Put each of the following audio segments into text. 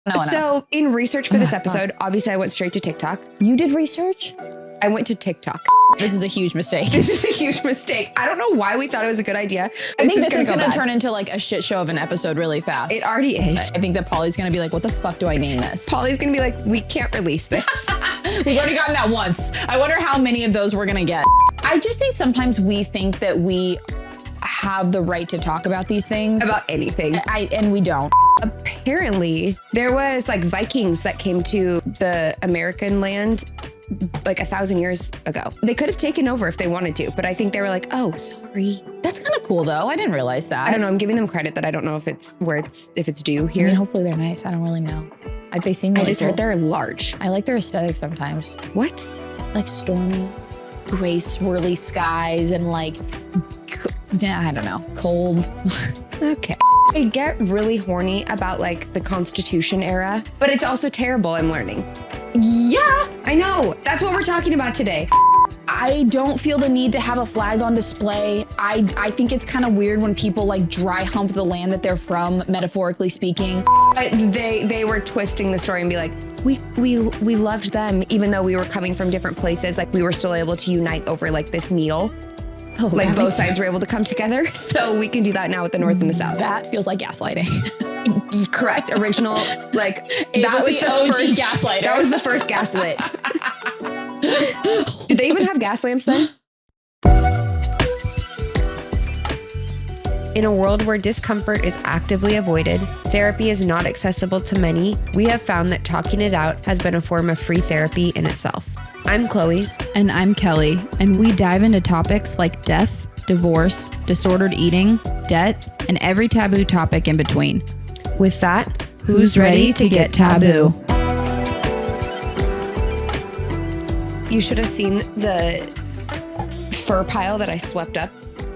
No. So in research for this episode, obviously I went straight to TikTok. You did research? I went to TikTok. This is a huge mistake. This is a huge mistake. I don't know why we thought it was a good idea. I think this is going to turn into like a shit show of an episode really fast. It already is. I think that Polly's going to be like, what the fuck do I name this? Polly's going to be like, we can't release this. We've already gotten that once. I wonder how many of those we're going to get. I just think sometimes we think that we have the right to talk about these things. About anything. And we don't. Apparently, there was like Vikings that came to the American land like 1,000 years ago. They could have taken over if they wanted to, but I think they were like, oh, sorry. That's kind of cool though. I didn't realize that. I don't know. I'm giving them credit that I don't know if it's due here. I mean, hopefully they're nice. I don't really know. They seem really I just cool. heard they're large. I like their aesthetic sometimes. What? Like stormy, gray, swirly skies and like, I don't know, cold. Okay. I get really horny about like the Constitution era, but it's also terrible, I'm learning. Yeah, I know. That's what we're talking about today. I don't feel the need to have a flag on display. I think it's kind of weird when people like dry hump the land that they're from, metaphorically speaking. They were twisting the story and be like, we loved them even though we were coming from different places. Like we were still able to unite over like this meal. Oh, like both sides were able to come together. So we can do that now with the North and the South. That feels like gaslighting. Correct. Original, like that was the OG first gaslighter. That was the first gaslit. Did they even have gas lamps then? In a world where discomfort is actively avoided, therapy is not accessible to many, we have found that talking it out has been a form of free therapy in itself. I'm Chloe. And I'm Kelly, and we dive into topics like death, divorce, disordered eating, debt, and every taboo topic in between. With that, who's ready to get taboo? You should have seen the fur pile that I swept up.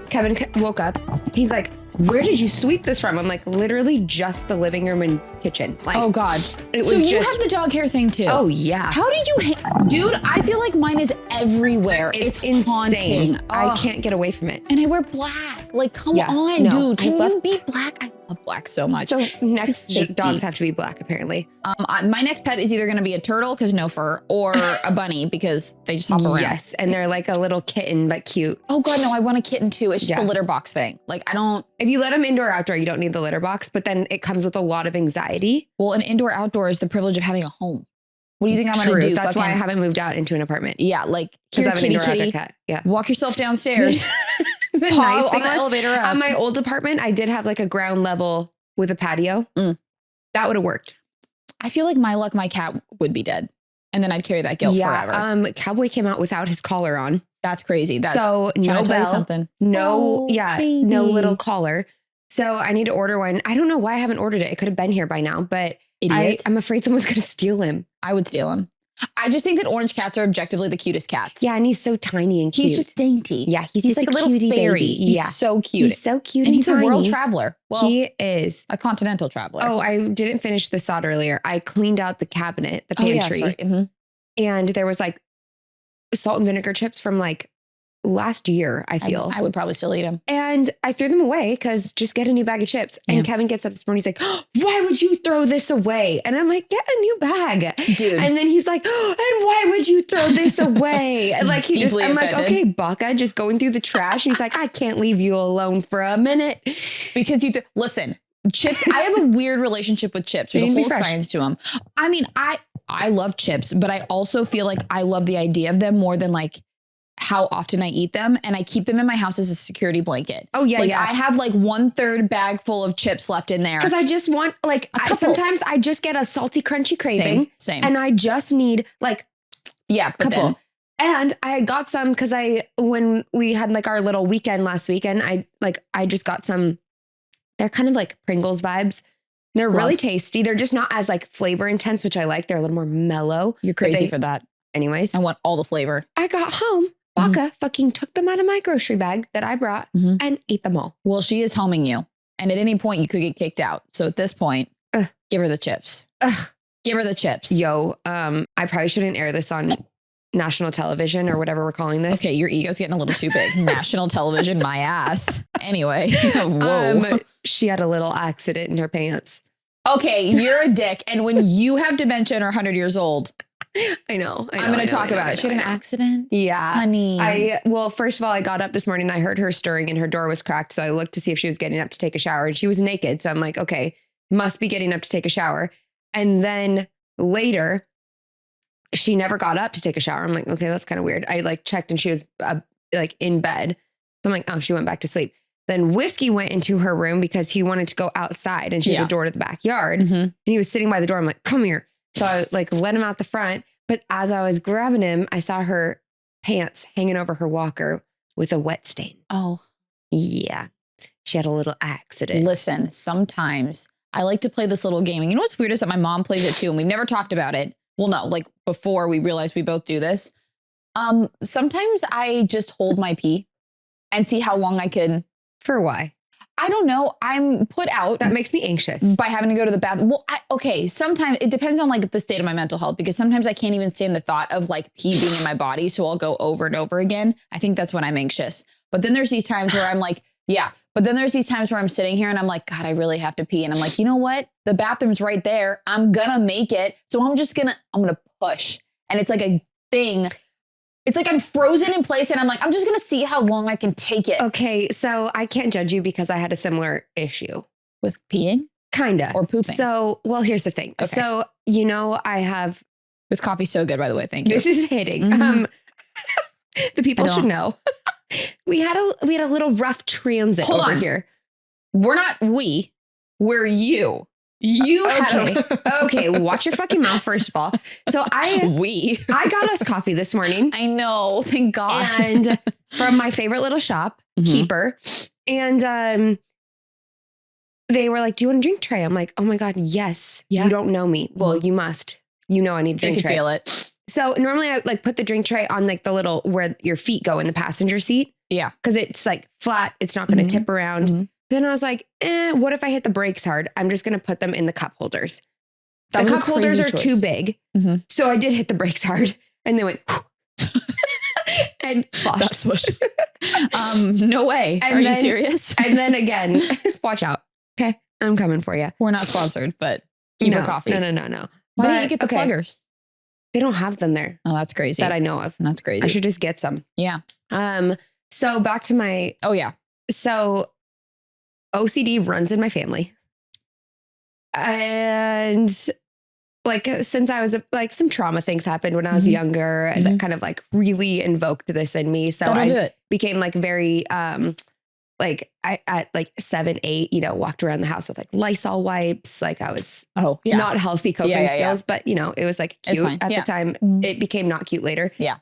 Kevin woke up. He's like, where did you sweep this from? I'm like, literally just the living room and kitchen. Like, oh God. It was so you just, have the dog hair thing too? Oh yeah. How did you, dude, I feel like mine is everywhere. It's insane. Haunting. I can't get away from it. And I wear black. Like, come on, dude. Can you be black? I love black so much. So next dogs have to be black, apparently. My next pet is either going to be a turtle because no fur, or a bunny because they just hop around. Yes, and they're like a little kitten, but cute. Oh God, no, I want a kitten too. It's just a litter box thing. Like I don't. If you let them indoor outdoor, you don't need the litter box, but then it comes with a lot of anxiety. Well, an indoor outdoor is the privilege of having a home. What do you think I'm going to do? That's why I haven't moved out into an apartment. Yeah, like because I have an indoor kitty. outdoor cat. Yeah, walk yourself downstairs. The nice thing on the was, elevator up. on my old apartment, I did have like a ground level with a patio. That would have worked. I feel like my luck, my cat would be dead. And then I'd carry that guilt forever. Cowboy came out without his collar on. That's crazy. That's so no bell, something. No, baby. no little collar. So I need to order one. I don't know why I haven't ordered it. It could have been here by now, but I'm afraid someone's going to steal him. I would steal him. I just think that orange cats are objectively the cutest cats. Yeah, and he's so tiny and cute. He's just dainty. Yeah, he's like a little cutie fairy. baby. He's so cute. He's so cute and he's tiny. A world traveler. Well, he is. A continental traveler. Oh, I didn't finish the thought earlier. I cleaned out the cabinet, the pantry. Oh, yeah, sorry. And there was like salt and vinegar chips from like last year, I feel. I would probably still eat them. And I threw them away because just get a new bag of chips. And Kevin gets up this morning. He's like, oh, why would you throw this away? And I'm like, get a new bag. Dude. And then he's like, oh, and why would you throw this away? And like, I'm like, okay, Baka, just going through the trash. And he's like, I can't leave you alone for a minute. Because listen, chips, I have a weird relationship with chips. There's a whole science to them. I mean, I love chips, but I also feel like I love the idea of them more than like how often I eat them, and I keep them in my house as a security blanket. Oh yeah, like, yeah. I have like 1/3 bag full of chips left in there. Because I just want like, sometimes I just get a salty, crunchy craving. Same. And I just need like a couple. And I got some because when we had like our little weekend last weekend, I just got some. They're kind of like Pringles vibes. They're really tasty. They're just not as like flavor intense, which I like. They're a little more mellow. You're crazy for that. Anyways, I want all the flavor. I got home. Baka fucking took them out of my grocery bag that I brought and ate them all. Well, she is homing you. And at any point you could get kicked out. So at this point, give her the chips. Give her the chips. Yo, I probably shouldn't air this on national television or whatever we're calling this. Okay, your ego's getting a little too big. National television, my ass. Anyway, whoa. She had a little accident in her pants. Okay, you're a dick. And when you have dementia and are 100 years old, I know. I'm going to talk about it. She had an accident? Yeah. Honey. Well, first of all, I got up this morning and I heard her stirring and her door was cracked. So I looked to see if she was getting up to take a shower and she was naked. So I'm like, okay, must be getting up to take a shower. And then later, she never got up to take a shower. I'm like, okay, that's kind of weird. I like checked and she was like in bed. So I'm like, oh, she went back to sleep. Then Whiskey went into her room because he wanted to go outside and she has a door to the backyard. And he was sitting by the door. I'm like, come here. So I like let him out the front. But as I was grabbing him, I saw her pants hanging over her walker with a wet stain. Oh, yeah. She had a little accident. Listen, sometimes I like to play this little game. And you know what's weird is that my mom plays it too. And we've never talked about it. Well, no, like before we realized we both do this. Sometimes I just hold my pee and see how long I can. For why? I don't know. I'm put out. That makes me anxious. By having to go to the bathroom. Well, okay. Sometimes it depends on like the state of my mental health, because sometimes I can't even stand the thought of like pee being in my body. So I'll go over and over again. I think that's when I'm anxious. But then there's these times where I'm like, yeah. But then there's these times where I'm sitting here and I'm like, God, I really have to pee. And I'm like, you know what? The bathroom's right there. I'm gonna make it. So I'm gonna push. And it's like a thing. It's like I'm frozen in place and I'm like, I'm just going to see how long I can take it. Okay. So I can't judge you because I had a similar issue. With peeing? Kinda. Or pooping? So, well, here's the thing. Okay. So, you know, I have. This coffee's so good, by the way. Thank you. This is hitting. The people should know. We had a little rough transit over here. We're not we. We're you. You okay, watch your fucking mouth, first of all. So I got us coffee this morning. I know, thank God. And from my favorite little shop, Keeper. And they were like, do you want a drink tray? I'm like, oh my God, yes. Yeah. You don't know me. Well, you must. You know I need a drink tray. I can feel it. So normally I like put the drink tray on like the little where your feet go in the passenger seat. Yeah. Because it's like flat. It's not going to tip around. Then I was like, what if I hit the brakes hard? I'm just going to put them in the cup holders. The cup holders are too big. So I did hit the brakes hard and they went and sloshed. No way. Are you serious? And then again, watch out. Okay. I'm coming for you. We're not sponsored, but Keeper Coffee. No. Why don't you get the pluggers? They don't have them there. Oh, that's crazy. That I know of. That's crazy. I should just get some. Yeah. So back to my. Oh, yeah. So OCD runs in my family. And like, since I was like some trauma things happened when I was younger that kind of like really invoked this in me. So I became like very, like I at like 7, 8, you know, walked around the house with like Lysol wipes. Like I was not healthy coping skills, but you know, it was like cute at the time. It became not cute later. Yeah.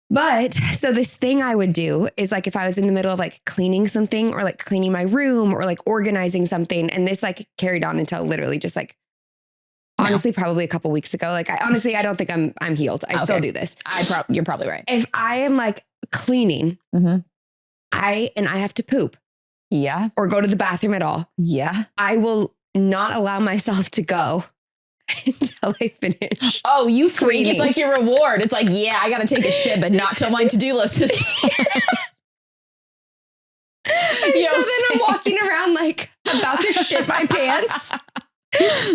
But so this thing I would do is like if I was in the middle of like cleaning something or like cleaning my room or like organizing something, and this like carried on until literally just like honestly probably a couple weeks ago. Like I don't think I'm healed. I still do this. You're probably right. If I am like cleaning, I have to poop. Yeah. Or go to the bathroom at all. Yeah. I will not allow myself to go until I finish. Oh, you freak. It's like your reward. It's like, yeah, I got to take a shit, but not till my to-do list is so then I'm walking around like about to shit my pants.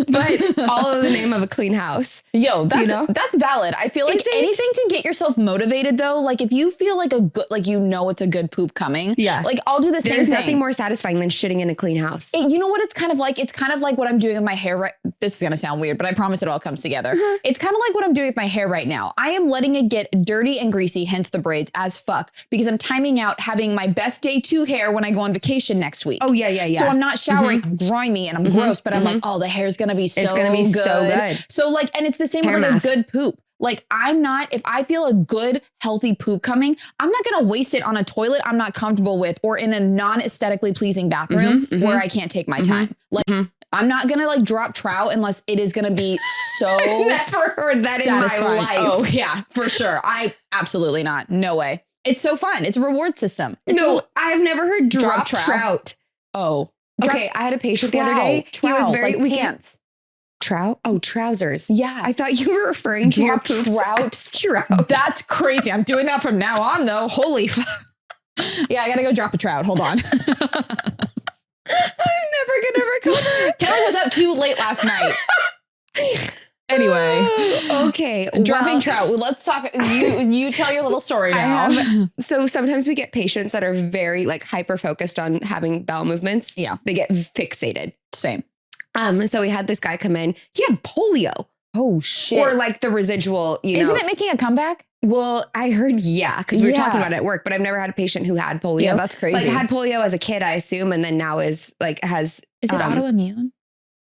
But all in the name of a clean house. Yo, that's valid. I feel like anything to get yourself motivated though. Like if you feel like it's a good poop coming. Yeah. Like I'll do the same thing. There's nothing more satisfying than shitting in a clean house. You know what it's kind of like? It's kind of like what I'm doing with my hair right. This is going to sound weird, but I promise it all comes together. It's kind of like what I'm doing with my hair right now. I am letting it get dirty and greasy, hence the braids as fuck, because I'm timing out having my best day 2 hair when I go on vacation next week. Oh yeah. So I'm not showering, I'm grimy and I'm gross, but I'm like, oh, the hair's going to be so good. So like, and it's the same with like a good poop. Like if I feel a good, healthy poop coming, I'm not going to waste it on a toilet I'm not comfortable with or in a non-aesthetically pleasing bathroom where I can't take my time. Like I'm not going to like drop trout unless it is going to be so never heard that satisfying. In my life. Oh yeah, for sure. Absolutely not. No way. It's so fun. It's a reward system. I've never heard drop trout. Oh, okay. I had a patient the other day. He was very like pants. Trout? Oh, trousers. Yeah. I thought you were referring to your poops. Trout. That's crazy. I'm doing that from now on though. Holy fuck. Yeah, I gotta go drop a trout. Hold on. I've never gonna recover. Kelly was up too late last night. Anyway, okay. Dropping trout. Well, let's talk. You tell your little story now. So sometimes we get patients that are very like hyper focused on having bowel movements. Yeah. They get fixated. Same. So we had this guy come in. He had polio. Oh shit. Or like the residual, Isn't it making a comeback? Well, I heard, because we were talking about it at work, but I've never had a patient who had polio. Yeah, that's crazy. Like had polio as a kid, I assume, and then now is Is it autoimmune?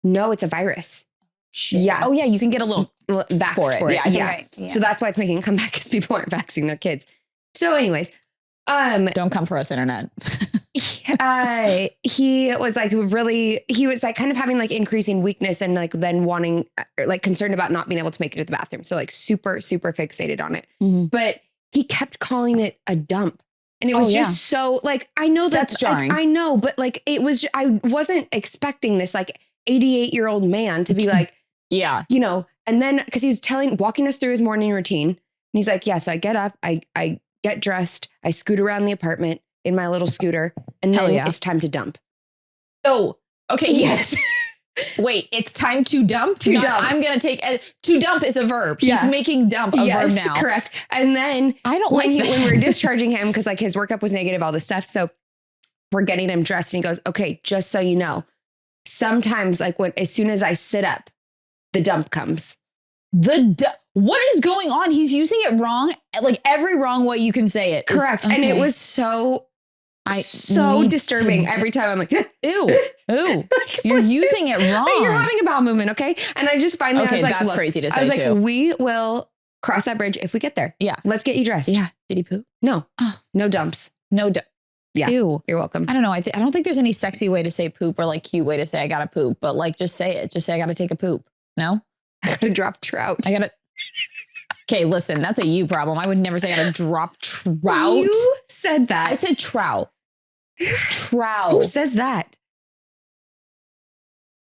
No, it's a virus. Shit. Yeah. Oh yeah, you can get a little vax for it. Yeah. So that's why it's making a comeback because people aren't vaccinating their kids. So anyways, don't come for us, internet. he was like kind of having like increasing weakness and like then wanting like concerned about not being able to make it to the bathroom. So like super, super fixated on it. Mm-hmm. But he kept calling it a dump. And it was just so like, I know that's jarring. I know, but like I wasn't expecting this like 88-year-old man to be like, yeah, you know, and then because he's walking us through his morning routine. And he's like, yeah, so I get up, I get dressed, I scoot around the apartment in my little scooter, and then it's time to dump. Oh, okay. Yes. Wait, it's time to dump? To dump. I'm going to take to dump is a verb. He's making dump a verb now. Correct. And then I don't when like when we're discharging him, because like his workup was negative, all this stuff. So we're getting him dressed and he goes, okay, just so you know, sometimes like as soon as I sit up, the dump comes. What is going on? He's using it wrong. Like every wrong way you can say it. Correct. And it was so disturbing. Every time I'm like, ew, like, you're using it wrong. You're having a bowel movement. Okay. And I just finally, I was like, that's crazy to say too. Like, we will cross that bridge if we get there. Yeah. Let's get you dressed. Yeah. Did he poop? No, no dumps. No dump. Yeah. Ew. You're welcome. I don't know. I don't think there's any sexy way to say poop or like cute way to say I gotta poop, but like just say it. Just say I gotta take a poop. No? I gotta drop trout. Okay, listen, that's a you problem. I would never say I gotta drop trout. You said that. I said trout. Trout. Who says that?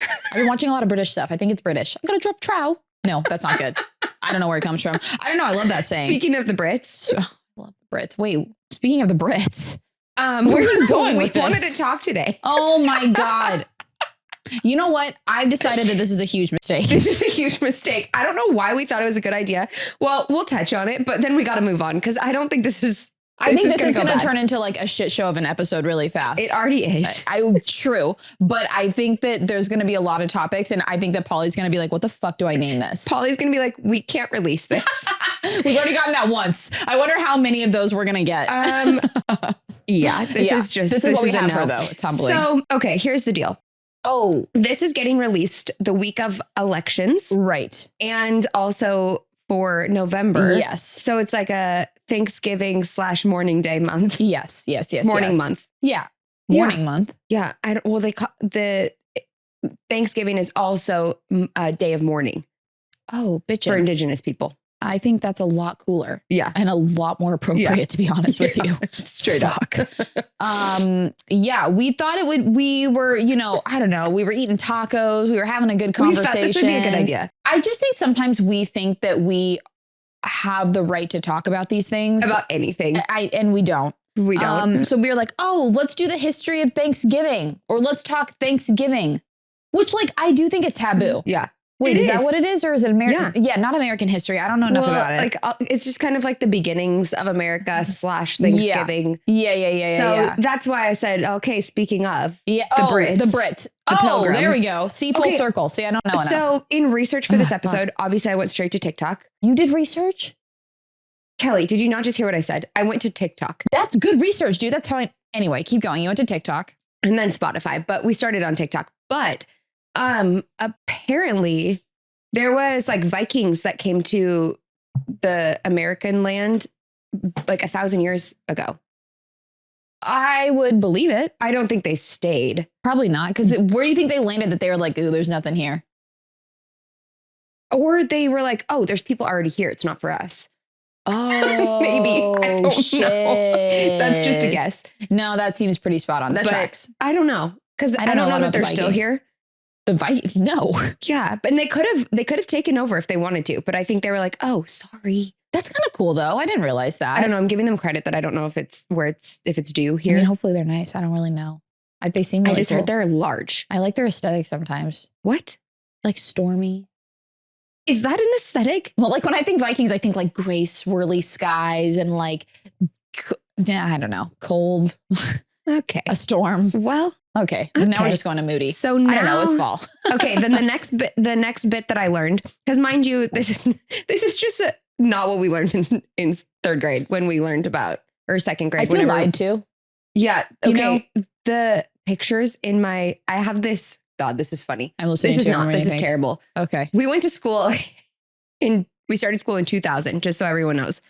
I've been watching a lot of British stuff. I think it's British. I'm gonna drop trout. No, that's not good. I don't know where it comes from. I don't know. I love that saying. Speaking of the Brits. I love the Brits. Wait, speaking of the Brits. Where are you going with this? We wanted to talk today. Oh my God. You know what? I've decided that this is a huge mistake. This is a huge mistake. I don't know why we thought it was a good idea. Well, we'll touch on it, but then we got to move on because I don't think this is. I think this is going to turn into like a shit show of an episode really fast. It already is. True. But I think that there's going to be a lot of topics. And I think that Polly's going to be like, what the fuck do I name this? Polly's going to be like, we can't release this. We've already gotten that once. I wonder how many of those we're going to get. Yeah, this is what we have for though. It's humbling. So, okay, here's the deal. Oh, this is getting released the week of elections. Right. And also for November. Yes. So it's like a Thanksgiving / mourning day month. Yes. Mourning month. Yeah. Mourning month. Yeah. They call the Thanksgiving is also a day of mourning. Oh, bitchin'. For Indigenous people. I think that's a lot cooler. Yeah. And a lot more appropriate, to be honest with you. Straight up. Yeah, we thought we were, I don't know. We were eating tacos. We were having a good conversation. We thought this would be a good idea. I just think sometimes we think that we have the right to talk about these things. About anything. And we don't. We don't. So we were like, oh, let's do the history of Thanksgiving. Or let's talk Thanksgiving. Which I do think is taboo. Yeah. Wait, is that what it is? Or is it American? Yeah, not American history. I don't know enough about it. It's just kind of like the beginnings of America / Thanksgiving. Yeah. So that's why I said, okay, speaking of the Brits. The Brits. The Pilgrims. There we go. See, full circle. See, I don't know enough. So in research for this episode, obviously I went straight to TikTok. You did research? Kelly, did you not just hear what I said? I went to TikTok. That's good research, dude. That's how anyway, keep going. You went to TikTok. And then Spotify, but we started on TikTok. But apparently there was Vikings that came to the American land 1,000 years ago. I would believe it. I don't think they stayed. Probably not. Because where do you think they landed that they were like, ooh, there's nothing here? Or they were like, oh, there's people already here. It's not for us. Oh, maybe. I don't shit. know. That's just a guess. No, that seems pretty spot on. That tracks. I don't know. Because I don't know that they're still here. The Vikings? No. Yeah. But they could have taken over if they wanted to. But I think they were like, oh, sorry. That's kind of cool though. I didn't realize that. I don't know. I'm giving them credit that I don't know if it's due here. I mean, hopefully they're nice. I don't really know. They seem really I just cool. heard they're large. I like their aesthetic sometimes. What? Like stormy. Is that an aesthetic? Well, like when I think Vikings, I think like gray swirly skies and like, I don't know, cold, Okay. a storm. Well, Okay. Now Okay. we're just going to moody. so now I don't know. It's fall. Okay, then the next bit that I learned, because mind you, this is just not what we learned in third grade when we learned about, or second grade. I feel lied to. Yeah. You Okay. The pictures in I have this. God, this is funny. I'm listening This is to not. This is terrible. Okay. We went to school we started school in 2000, just so everyone knows.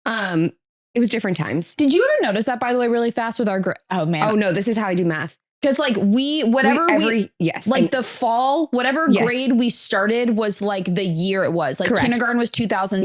It was different times. Did you ever notice that, by the way, really fast with our oh man. Oh no, this is how I do math. Because like Yes. like the fall, whatever Yes. grade we started was like the year it was. Like Correct. kindergarten was 2000,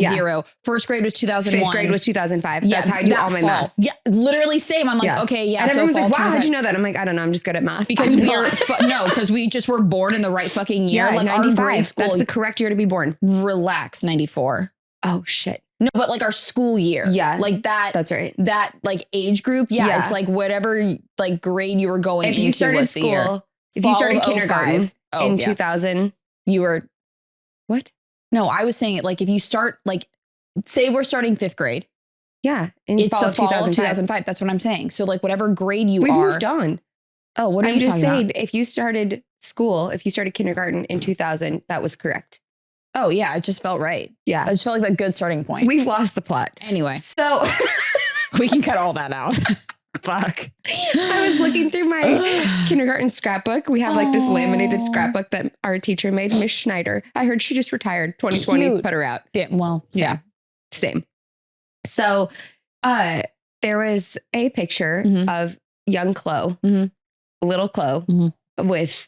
first grade was 2001. Fifth grade was 2005. That's how I do all my math. Yeah, literally same. I'm like, Yeah. okay, yeah. And so everyone's fall like, wow, 25. how'd you know that? I'm like, I don't know. I'm just good at math. Because I'm we're not. because we just were born in the right fucking year. Yeah, like our 95. grade school, That's the correct year to be born. relax 94. Oh shit. No, but like our school year. Yeah. Like that. That's right. That like age group. Yeah, Yeah. It's like whatever like grade you were going If into you started was the year. school, if Fall you started of kindergarten 05. Oh, in yeah. 2000, You were what? no. I was saying it like if you start like say we're starting fifth grade. Yeah, in It's fall the of fall 2005. of 2005. That's what I'm saying. So like whatever grade you We've are. moved on. Oh, what are I'm you just talking saying, about? if you started school, if you started kindergarten in 2000, that was correct. Oh yeah, it just felt right. I Yeah, just felt like a good starting point. we've lost the plot. Anyway, So we can cut all that out. Fuck. I was looking through my kindergarten scrapbook. We have like this laminated scrapbook that our teacher made, Miss Schneider. I heard she just retired. 2020 Cute. put her out. Yeah, well, Yeah. Same. So there was a picture Mhm. of young Chloe, Mhm. little Chloe, Mhm. with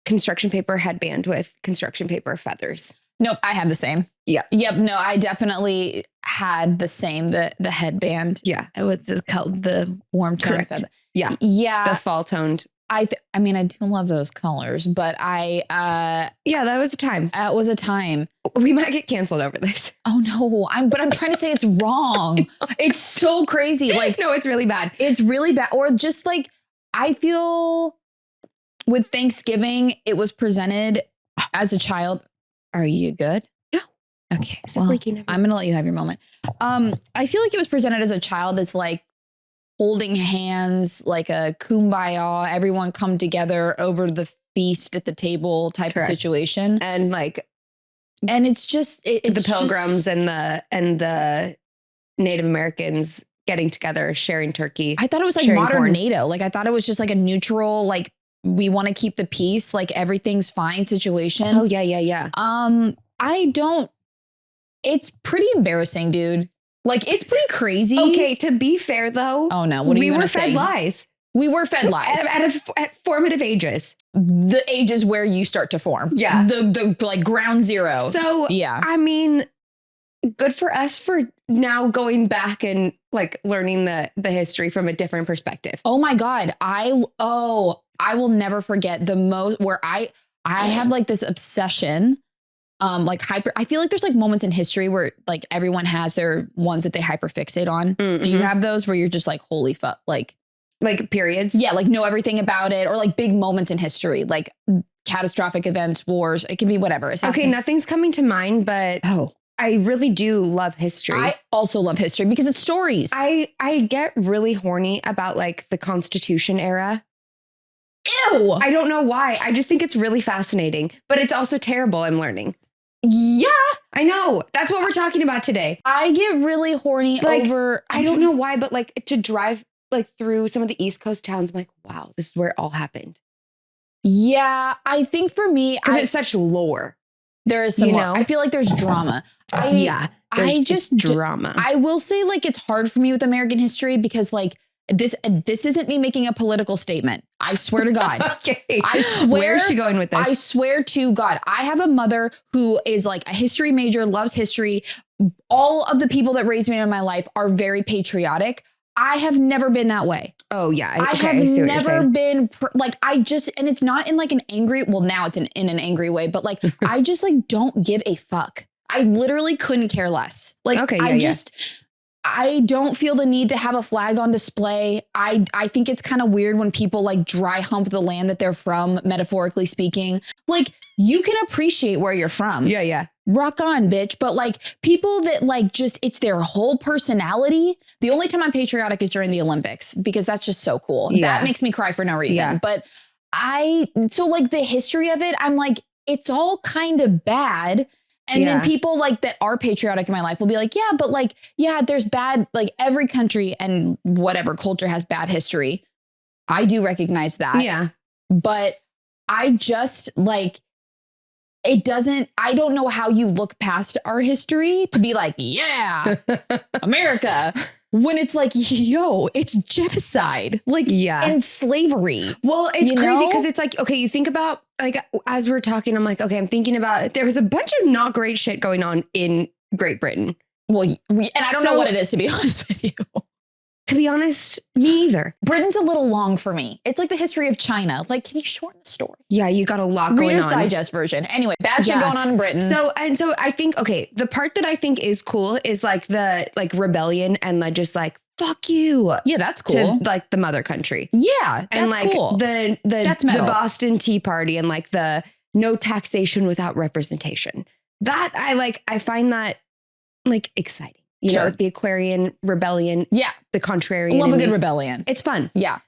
construction paper headband with construction paper feathers. Nope, I had the same. Yeah. Yep. No, I definitely had the same. The headband. Yeah. With the warm tone. Correct. feather. Yeah. Yeah. The fall toned. I mean, I do love those colors, but Yeah, that was a time. it was a time. We might get canceled over this. Oh no, but I'm trying to say it's wrong. It's so crazy. Like No, it's really bad. it's really bad. Or just like I feel with Thanksgiving, it was presented as a child. Are you good? No. Okay. This is leaking. I'm gonna let you have your moment. I feel like it was presented as a child as like holding hands, like a kumbaya, everyone come together over the feast at the table type Correct. of situation. And like And it's just it's the pilgrims just- and the Native Americans getting together, sharing turkey. I thought it was like sharing modern corn. NATO. Like I thought it was just like a neutral, like we want to keep the peace, like everything's fine situation. Oh yeah, yeah, yeah. I don't. It's pretty embarrassing, dude. Like it's pretty crazy. Okay, to be fair though, Oh no, what are we you were gonna fed say? lies We were fed lies. at formative ages. The ages where you start to form. Yeah. The like ground zero. So yeah. I mean, good for us for now going back and like learning the history from a different perspective. Oh my God. I will never forget the most where I have like this obsession. I feel like there's like moments in history where like everyone has their ones that they hyper fixate on. Do you have those where you're just like, holy fuck, like periods? yeah, like know everything about it, or like big moments in history, like catastrophic events, wars, it can be whatever. Okay, nothing's coming to mind, but Oh, I really do love history. I also love history because it's stories. I get really horny about like the Constitution era. Ew. I don't know why. I just think it's really fascinating, but it's also terrible. I'm learning. Yeah. I know. That's what we're talking about today. I get really horny Like, over. I don't know why, but like to drive like through some of the East Coast towns, I'm like, wow, this is where it all happened. Yeah. I think for me, Because it's such lore. there is some you more. know? I feel like there's drama. I It's just drama. I will say like it's hard for me with American history because like this isn't me making a political statement. I swear to God. Okay. I swear. Where is she going with this? I swear to God, I have a mother who is like a history major, loves history. All of the people that raised me in my life are very patriotic. I have never been that way. Oh yeah. I have never been and it's not in like an angry, well now it's in an angry way, but like I just like don't give a fuck. I literally couldn't care less. Like Okay, I yeah, yeah. just, I don't feel the need to have a flag on display. I think it's kind of weird when people like dry hump the land that they're from, metaphorically speaking. Like, you can appreciate where you're from. Yeah. Rock on, bitch. But like people that like just, it's their whole personality. The only time I'm patriotic is during the Olympics because that's just so cool. Yeah. That makes me cry for no reason. Yeah. But so like the history of it, I'm like, it's all kind of bad. And then people like that are patriotic in my life will be like, yeah, but like, yeah, there's bad, like every country and whatever culture has bad history. I do recognize that. Yeah. But I just like, I don't know how you look past our history to be like, yeah, America, when it's like, yo, it's genocide, like, and slavery. Well, it's crazy because it's like, okay, you think about like, as we're talking, I'm like, okay, I'm thinking about, there was a bunch of not great shit going on in Great Britain. Well, and I don't know what it is, to be honest with you. To be honest, me either. Britain's a little long for me. It's like the history of China. Like, can you shorten the story? Yeah, you got a lot going on. Reader's Digest version. Anyway, bad shit going on in Britain. So I think, okay, the part that I think is cool is like the like rebellion and like just like, fuck you. Yeah, that's cool. To like the mother country. Yeah, and that's like cool. The Boston Tea Party and like the no taxation without representation. That I find that like exciting. You know, the Aquarian rebellion. Yeah. The contrarian. Love a good rebellion. It's fun. Yeah.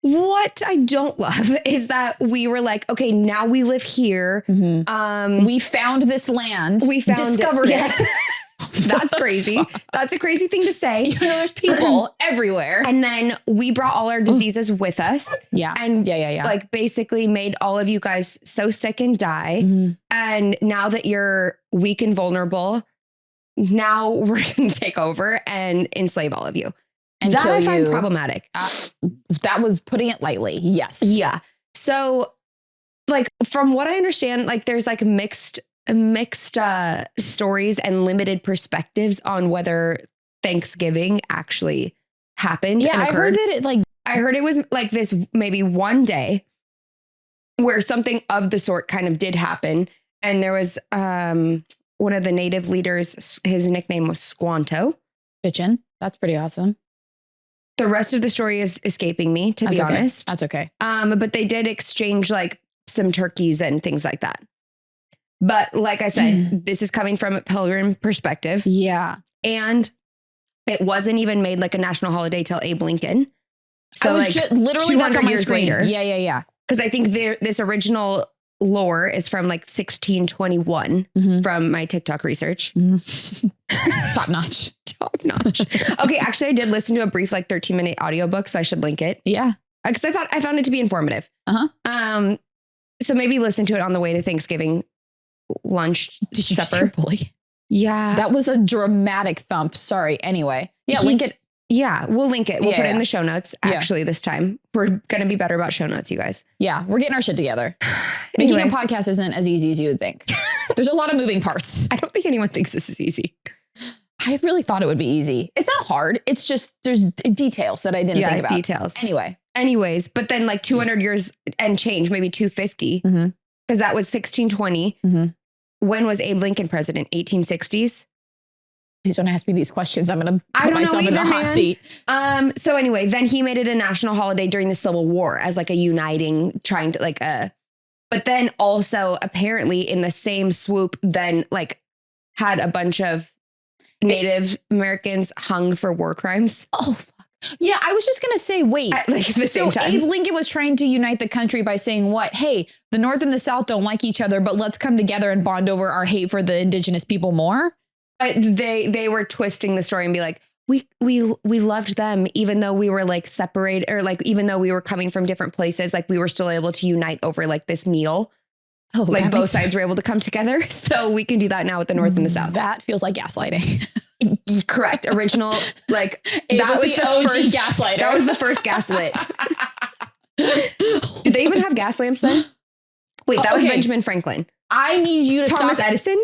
What I don't love is that we were like, okay, now we live here. Mm-hmm. We found this land. We discovered it. That's crazy. That's a crazy thing to say. You know, there's people everywhere. And then we brought all our diseases with us. Yeah. And yeah. Like basically made all of you guys so sick and die. Mm-hmm. And now that you're weak and vulnerable, now we're going to take over and enslave all of you. And that I find problematic. That was putting it lightly. Yes. Yeah. So like from what I understand, like there's like mixed stories and limited perspectives on whether Thanksgiving actually happened. Yeah. I heard that I heard it was like this maybe one day where something of the sort kind of did happen. And there was, one of the native leaders, his nickname was Squanto. Bitchin'. That's pretty awesome. The rest of the story is escaping me, to be honest. That's okay. But they did exchange like some turkeys and things like that. But like I said, this is coming from a pilgrim perspective. Yeah. And it wasn't even made like a national holiday till Abe Lincoln. So I was like literally 200 years later. Yeah. Because I think this original lore is from like 1621 from my TikTok research. Top notch. Okay, actually I did listen to a brief like 13-minute audiobook, so I should link it. Yeah. Because I found it to be informative. So maybe listen to it on the way to Thanksgiving lunch supper. Yeah. That was a dramatic thump. Sorry. Anyway. Yeah, link it. Yeah, we'll link it. We'll put it in the show notes. Actually, this time we're going to be better about show notes, you guys. Yeah, we're getting our shit together. Making a podcast isn't as easy as you would think. There's a lot of moving parts. I don't think anyone thinks this is easy. I really thought it would be easy. It's not hard. It's just there's details that I didn't think about. Details. Anyways, but then like 200 years and change, maybe 250, because that was 1620. When was Abe Lincoln president? 1860s? Please don't ask me these questions. I'm going to put myself in the hot seat. So anyway, then he made it a national holiday during the Civil War as like a uniting, trying to like but then also apparently in the same swoop, then like had a bunch of Native Americans hung for war crimes. Oh, fuck. Yeah, I was just going to say, wait. Like the same time. Abe Lincoln was trying to unite the country by saying what? Hey, the North and the South don't like each other, but let's come together and bond over our hate for the indigenous people more. They were twisting the story and be like, we loved them, even though we were like separated, or like even though we were coming from different places, like we were still able to unite over like this meal. Oh, like both sides were able to come together. So we can do that now with the North and the South. That feels like gaslighting. Correct. Original, like that was the OG first gaslighter. That was the first gaslit. Did they even have gas lamps then? Wait, that was Benjamin Franklin. I need you to Thomas Edison?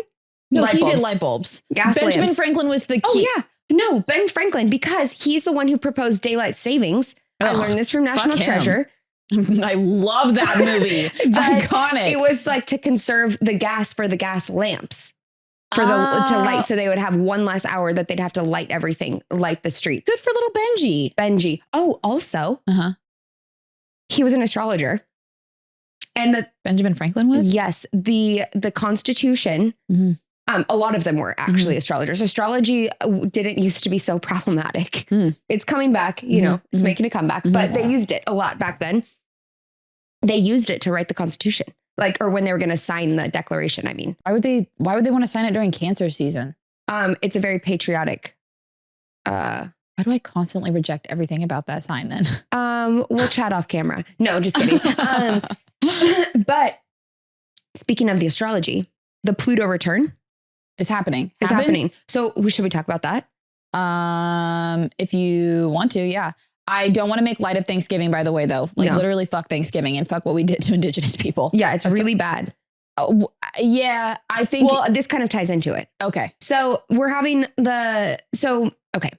No, he did light bulbs. Benjamin Franklin was the key. Oh, yeah. No, Ben Franklin, because he's the one who proposed daylight savings. I learned this from National Treasure. I love that movie. Iconic. It was like to conserve the gas for the gas lamps. for to light. So they would have one less hour that they'd have to light everything, light the streets. Good for little Benji. Oh, also, he was an astrologer. And Benjamin Franklin was? Yes. The Constitution, a lot of them were actually astrologers. Astrology didn't used to be so problematic. It's coming back, it's making a comeback, but they used it a lot back then. They used it to write the Constitution, or when they were going to sign the Declaration. I mean, why would they want to sign it during Cancer season? It's a very patriotic. Why do I constantly reject everything about that sign then? We'll chat off camera. No, just kidding. But speaking of the astrology, the Pluto return is happening. It's happening. So should we talk about that? If you want to, yeah. I don't want to make light of Thanksgiving, by the way, though. Literally fuck Thanksgiving and fuck what we did to Indigenous people. Yeah, That's really bad. Yeah, I think. Well, this kind of ties into it. Okay. So we're having okay.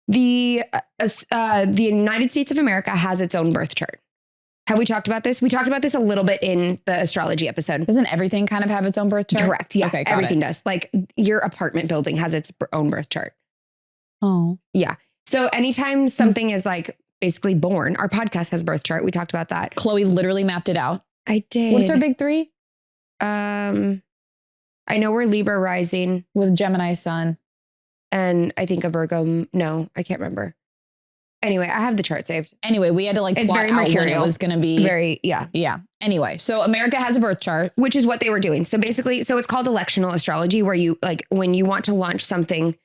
The United States of America has its own birth chart. Have we talked about this? We talked about this a little bit in the astrology episode. Doesn't everything kind of have its own birth chart? Correct. Yeah. Okay, everything does. Your apartment building has its own birth chart. Oh. Yeah. So anytime something is basically born, our podcast has birth chart. We talked about that. Chloe literally mapped it out. I did. What's our big three? I know we're Libra rising with Gemini sun. And I think a Virgo. No, I can't remember. Anyway, I have the chart saved. Anyway, we had to it's plot very out when mercurial. it was going to be very, yeah. Yeah. Anyway, so America has a birth chart, which is what they were doing. So basically, it's called electional astrology, where you when you want to launch something,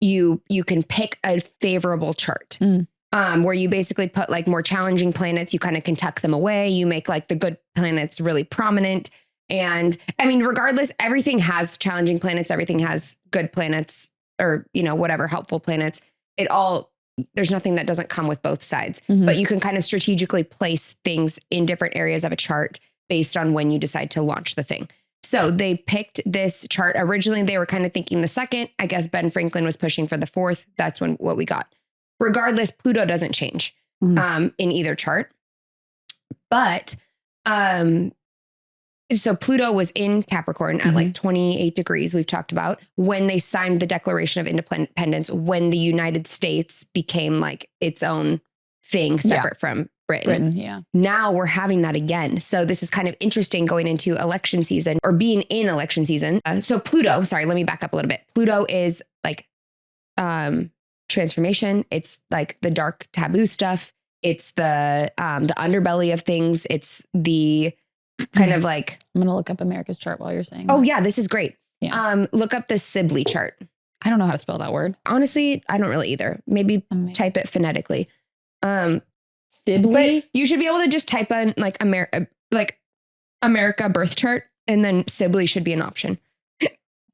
you can pick a favorable chart. Where you basically put more challenging planets, you kind of can tuck them away. You make the good planets really prominent. And I mean, regardless, everything has challenging planets. Everything has good planets or, whatever, helpful planets. There's nothing that doesn't come with both sides, but you can kind of strategically place things in different areas of a chart based on when you decide to launch the thing. So they picked this chart. Originally, they were kind of thinking the second. I guess Ben Franklin was pushing for the fourth. That's what we got. Regardless, Pluto doesn't change in either chart. But so Pluto was in Capricorn at 28 degrees, we've talked about, when they signed the Declaration of Independence, when the United States became its own thing separate from Britain. Yeah. Now we're having that again. So this is kind of interesting going into election season or being in election season. So Pluto, sorry, let me back up a little bit. Pluto is transformation. It's the dark taboo stuff. It's the underbelly of things. It's the kind of I'm going to look up America's chart while you're saying this. Oh, yeah, this is great. Yeah. Look up the Sibley chart. I don't know how to spell that word. Honestly, I don't really either. Maybe type it phonetically. Sibley? You should be able to just type in America birth chart, and then Sibley should be an option.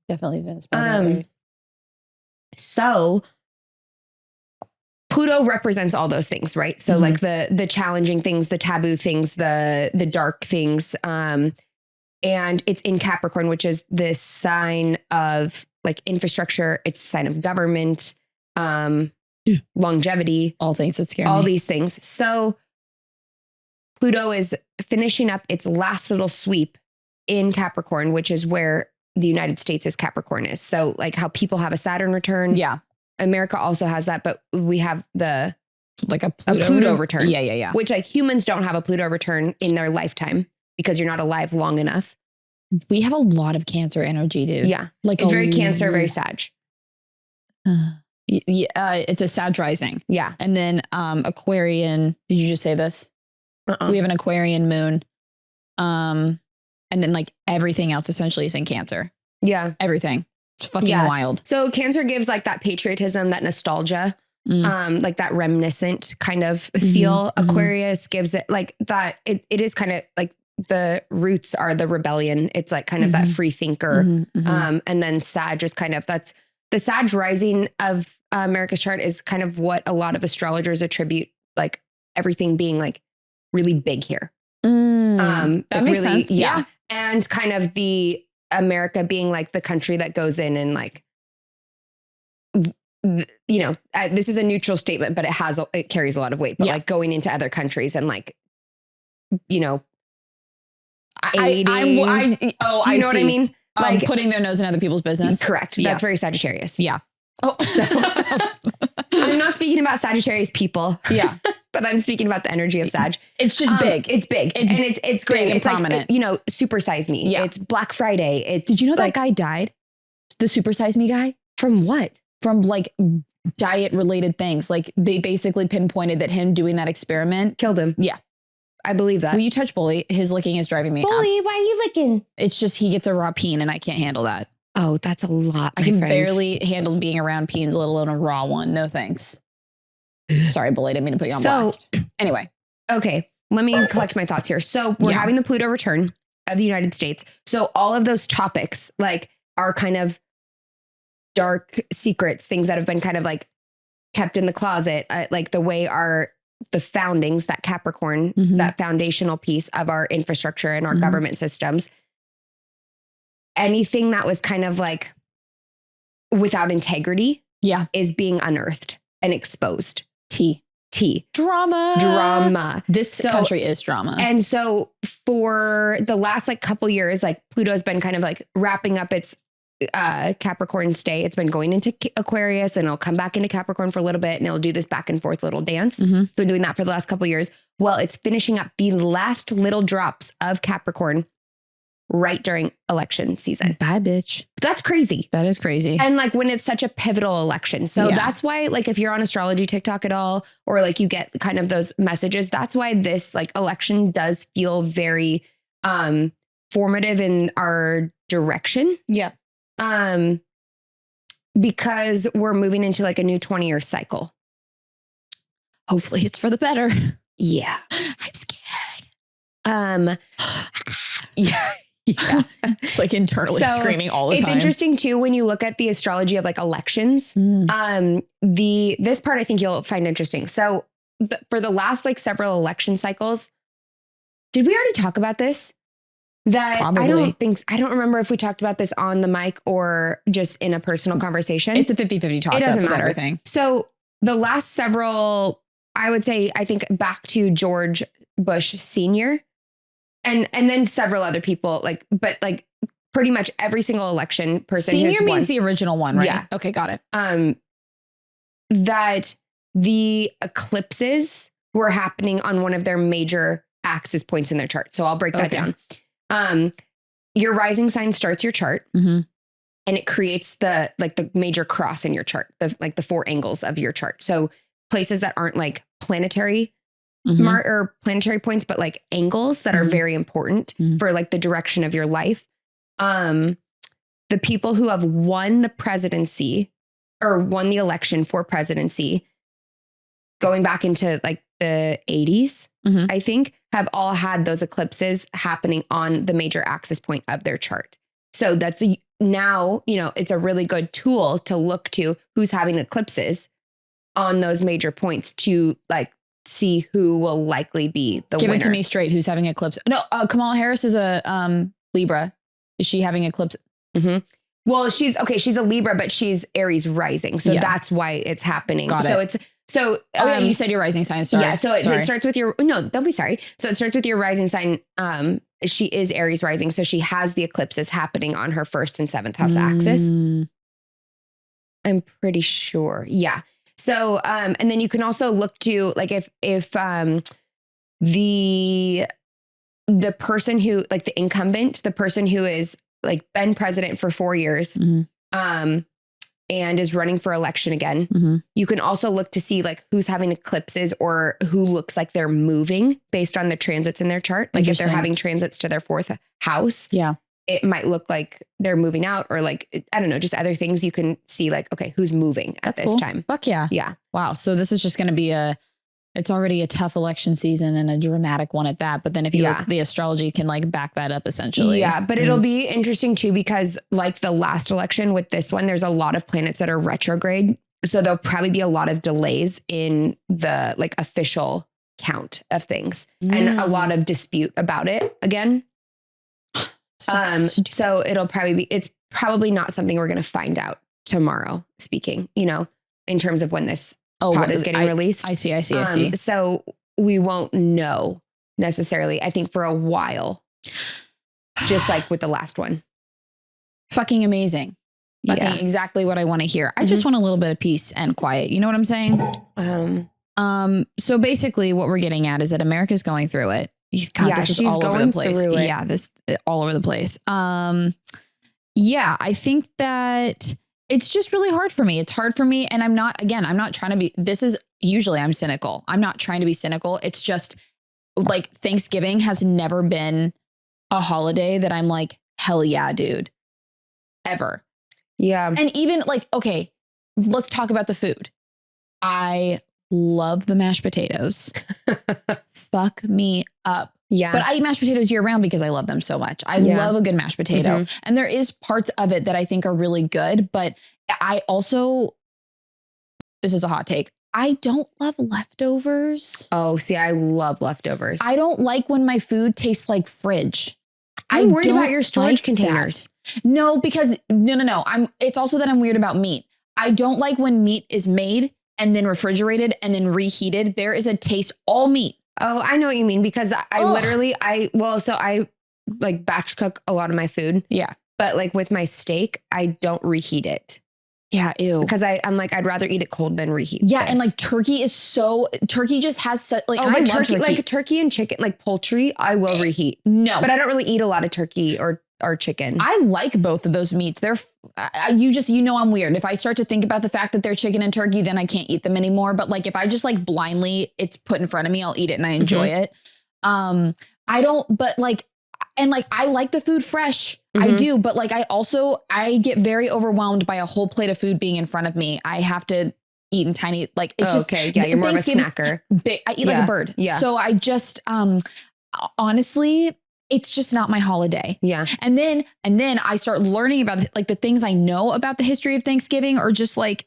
Definitely didn't spell that right. So Pluto represents all those things, right? So the challenging things, the taboo things, the dark things. And it's in Capricorn, which is this sign of infrastructure. It's the sign of government, longevity. All things that scare me. All these things. So Pluto is finishing up its last little sweep in Capricorn, which is where the United States is Capricorn is. So how people have a Saturn return. Yeah. America also has that, but we have a Pluto return. Yeah. Which humans don't have a Pluto return in their lifetime because you're not alive long enough. We have a lot of Cancer energy, dude. Yeah. It's very Cancer, very Sag. It's a Sag rising. Yeah. And then Aquarian, did you just say this? We have an Aquarian moon. And then everything else essentially is in Cancer. Yeah. Everything. It's fucking wild. So Cancer gives that patriotism, that nostalgia, that reminiscent kind of feel. Aquarius gives it that. It is kind of the roots are the rebellion. It's kind of that free thinker. And then Sag is kind of, that's the Sag rising of America's chart is kind of what a lot of astrologers attribute everything being really big here. That makes really, sense. Yeah. And kind of the America being the country that goes in and this is a neutral statement, but it carries a lot of weight, but going into other countries and aiding. Do you know what I mean? Like putting their nose in other people's business. Correct. Yeah. That's very Sagittarius. Yeah. Oh, so I'm not speaking about Sagittarius people. Yeah. But I'm speaking about the energy of Sag. It's just big. It's big. It's great. Big and it's prominent. Like, super size me. Yeah. It's Black Friday. Did you know that guy died? The Super Size Me guy? From what? From like diet related things. Like they basically pinpointed that him doing that experiment Killed him. Yeah. I believe that. Will you touch Bully? His licking is driving me up. Bully, why are you licking? It's just he gets a raw peen and I can't handle that. Oh, that's a lot. I can barely handle being around peens, let alone a raw one. No thanks. Sorry, Bully. Didn't mean to put you on blast. Anyway. Okay. Let me collect my thoughts here. So we're having the Pluto return of the United States. So all of those topics like are kind of dark secrets, things that have been kind of like kept in the closet, like the way the foundings, that Capricorn, that foundational piece of our infrastructure and our government systems. Anything that was kind of like without integrity is being unearthed and exposed. T. Drama. This country is drama. And so for the last like couple years, like Pluto's been kind of like wrapping up its Capricorn stay. It's been going into Aquarius and it'll come back into Capricorn for a little bit and it'll do this back and forth little dance. It's been doing that for the last couple years. Well, it's finishing up the last little drops of Capricorn right during election season. Bye, bitch. That's crazy. That is crazy. And like when it's such a pivotal election. So that's why like if you're on astrology TikTok at all, or like you get kind of those messages, that's why this like election does feel very formative in our direction. Yeah. Because we're moving into like a new 20-year cycle. Hopefully it's for the better. Yeah. I'm scared. Yeah. Just like internally screaming all the time. It's interesting too when you look at the astrology of like elections. This part I think you'll find interesting. So for the last like several election cycles, did we already talk about this? That Probably. I don't remember if we talked about this on the mic or just in a personal conversation. It's a 50-50 toss. It doesn't matter. Everything. So the last several, I would say, I think back to George Bush Sr. and then several other people but pretty much every single election person. Senior means the original one, right? Yeah. Okay. Got it. That the eclipses were happening on one of their major axis points in their chart. So I'll break that down. Your rising sign starts your chart and it creates the major cross in your chart, the four angles of your chart. So places that aren't like planetary or planetary points, but like angles that are very important for like the direction of your life. The people who have won the presidency or won the election for presidency going back into like the 80s, I think, have all had those eclipses happening on the major axis point of their chart. So that's now, it's a really good tool to look to who's having eclipses on those major points to like see who will likely be the winner. Give it to me straight. Who's having eclipse? No, Kamala Harris is a Libra. Is she having eclipse? Well, she's a Libra, but she's Aries rising. So that's why it's happening. Got it. You said your rising sign. Sorry. Yeah. So it starts with don't be sorry. So it starts with your rising sign. She is Aries rising. So she has the eclipses happening on her 1st and 7th house axis. I'm pretty sure. Yeah. So, and then you can also look to like if the person who like the incumbent, the person who is like been president for 4 years, and is running for election again. You can also look to see like who's having eclipses or who looks like they're moving based on the transits in their chart. Like if they're having transits to their 4th house, it might look like they're moving out or like, I don't know, just other things you can see like, okay, who's moving at this time. Fuck yeah. Yeah. Wow. So this is just going to be it's already a tough election season and a dramatic one at that. But then if you look, the astrology can like back that up essentially. Yeah. But it'll be interesting too, because like the last election with this one, there's a lot of planets that are retrograde. So there'll probably be a lot of delays in the like official count of things and a lot of dispute about it again. So it's probably not something we're going to find out tomorrow speaking, in terms of when this pod is getting released. I see. So we won't know necessarily, I think, for a while, just like with the last one. Fucking amazing. Fucking exactly what I want to hear. I just want a little bit of peace and quiet. You know what I'm saying? So basically what we're getting at is that America's going through it. God, this is all over the place. Yeah, this all over the place. Yeah, I think that it's just really hard for me. It's hard for me. And I'm not trying to be, usually I'm cynical. I'm not trying to be cynical. It's just like Thanksgiving has never been a holiday that I'm like, hell yeah, dude, ever. Yeah. And even like, okay, let's talk about the food. I love the mashed potatoes. Fuck me up. Yeah. But I eat mashed potatoes year round because I love them so much. I love a good mashed potato. And there is parts of it that I think are really good. But I also, this is a hot take, I don't love leftovers. Oh, see, I love leftovers. I don't like when my food tastes like fridge. I'm worried about your storage containers. No, because no. It's also that I'm weird about meat. I don't like when meat is made and then refrigerated and then reheated. There is a taste, all meat. Oh, I know what you mean, because I literally like batch cook a lot of my food. Yeah. But like with my steak, I don't reheat it. Yeah, ew. Because I'm like, I'd rather eat it cold than reheat. Yeah, and like turkey just has such like, but turkey, like turkey and chicken, like poultry, I will reheat. No. But I don't really eat a lot of turkey or chicken. I like both of those meats. They're I'm weird. If I start to think about the fact that they're chicken and turkey, then I can't eat them anymore. But like if I just like blindly, it's put in front of me, I'll eat it and I enjoy it. I like the food fresh. I do. But like I get very overwhelmed by a whole plate of food being in front of me. I have to eat in tiny, like it's just. Okay. Yeah. You're more of a snacker. I eat like a bird. Yeah. So I just, honestly, it's just not my holiday. Yeah. And then I start learning about like the things I know about the history of Thanksgiving, or just like,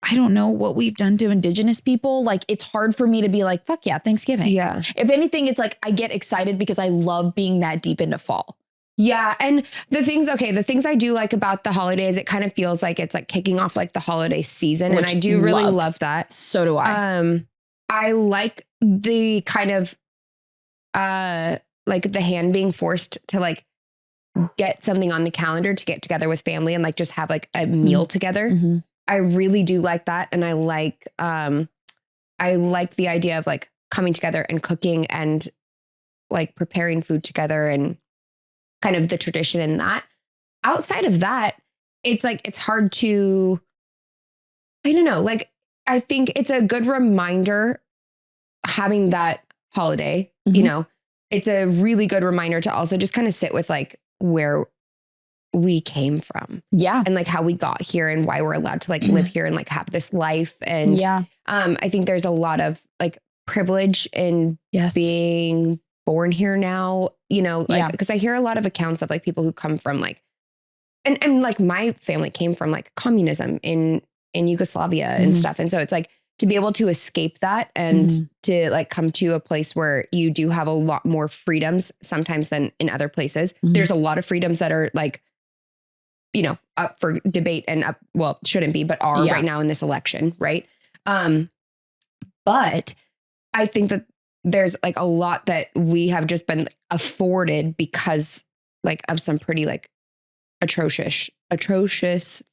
I don't know what we've done to indigenous people. Like it's hard for me to be like, fuck yeah, Thanksgiving. Yeah. If anything, it's like I get excited because I love being that deep into fall. Yeah. And the things I do like about the holidays, it kind of feels like it's like kicking off like the holiday season. Which and I do really love that. So do I. I like the kind of, like the hand being forced to like get something on the calendar to get together with family and like just have like a meal together. I really do like that. And I like the idea of like coming together and cooking and like preparing food together and kind of the tradition in that. Outside of that, it's like, it's hard to, I don't know, like, I think it's a good reminder having that holiday, you know, it's a really good reminder to also just kind of sit with like where we came from. Yeah. And like how we got here and why we're allowed to like live here and like have this life. And I think there's a lot of like privilege in being born here now, you know, like, because I hear a lot of accounts of like people who come from like, and like my family came from like communism in Yugoslavia and stuff. And so it's like to be able to escape that and to like come to a place where you do have a lot more freedoms sometimes than in other places. There's a lot of freedoms that are like, you know, up for debate and shouldn't be, but are right now in this election. Right. But I think that there's like a lot that we have just been afforded because like of some pretty like atrocious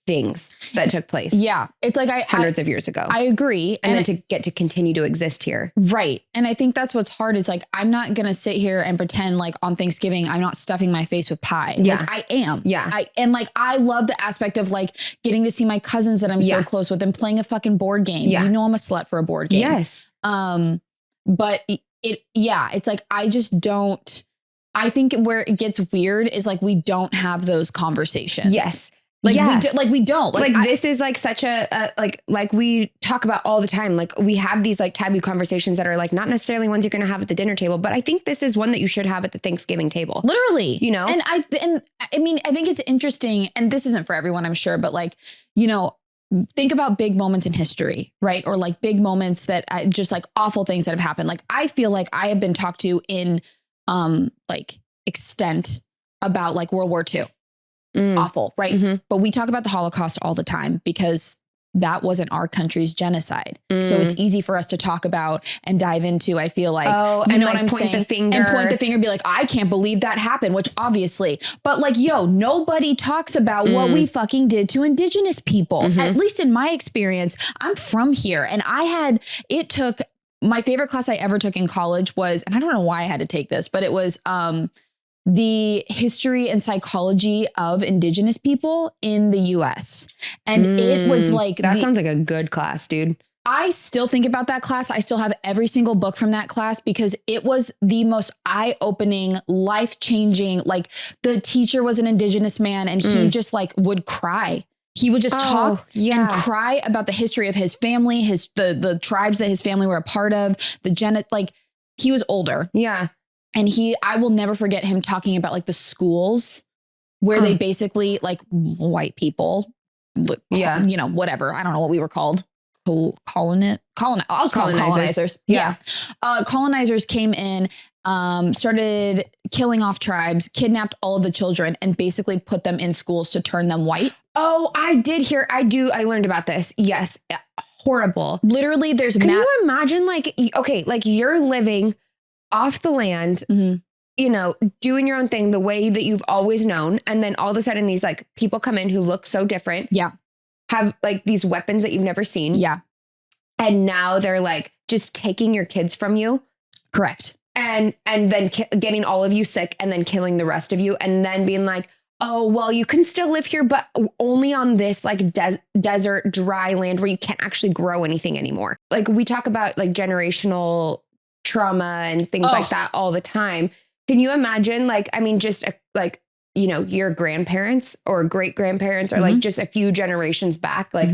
things that took place. Yeah. It's like hundreds of years ago. I agree. And then to get to continue to exist here. Right. And I think that's what's hard is like, I'm not going to sit here and pretend like on Thanksgiving, I'm not stuffing my face with pie. Yeah. Like I am. Yeah. I love the aspect of like getting to see my cousins that I'm so close with and playing a fucking board game. Yeah. You know, I'm a slut for a board game. Yes. But it's like, I think where it gets weird is like, we don't have those conversations. Yes. We don't. This is like such a like we talk about all the time. Like we have these like taboo conversations that are like not necessarily ones you're going to have at the dinner table, but I think this is one that you should have at the Thanksgiving table. Literally, you know? And I mean, I think it's interesting, and this isn't for everyone, I'm sure, but like, you know, think about big moments in history, right? Or like big moments that just like awful things that have happened. Like I feel like I have been talked to in like extent about like World War II. Awful, right? But we talk about the Holocaust all the time because that wasn't our country's genocide. So it's easy for us to talk about and dive into, I feel like, you know, like, what I'm saying? And point the finger, be like, I can't believe that happened, which obviously, but like, yo, nobody talks about what we fucking did to indigenous people. At least in my experience, I'm from here, and it took, my favorite class I ever took in college was, and I don't know why I had to take this, but it was, the history and psychology of indigenous people in the US. And it was like, that sounds like a good class, dude. I still think about that class. I still have every single book from that class because it was the most eye-opening, life-changing, like the teacher was an indigenous man and he just like would cry. He would just talk and cry about the history of his family, the tribes that his family were a part of, like he was older. Yeah. And I will never forget him talking about like the schools where they basically like white people, you know, whatever. I don't know what we were called. Colonizers. Yeah. Colonizers came in, started killing off tribes, kidnapped all of the children and basically put them in schools to turn them white. Oh, I learned about this. Yes. Horrible. Literally there's Can you imagine like, okay, like you're living off the land, you know, doing your own thing the way that you've always known. And then all of a sudden these like people come in who look so different. Yeah. Have like these weapons that you've never seen. Yeah. And now they're like just taking your kids from you. Correct. And then getting all of you sick and then killing the rest of you. And then being like, oh, well, you can still live here, but only on this like desert, dry land where you can't actually grow anything anymore. Like we talk about like generational trauma and things like that all the time. Can you imagine like, I mean, just like, you know, your grandparents or great grandparents or like just a few generations back, like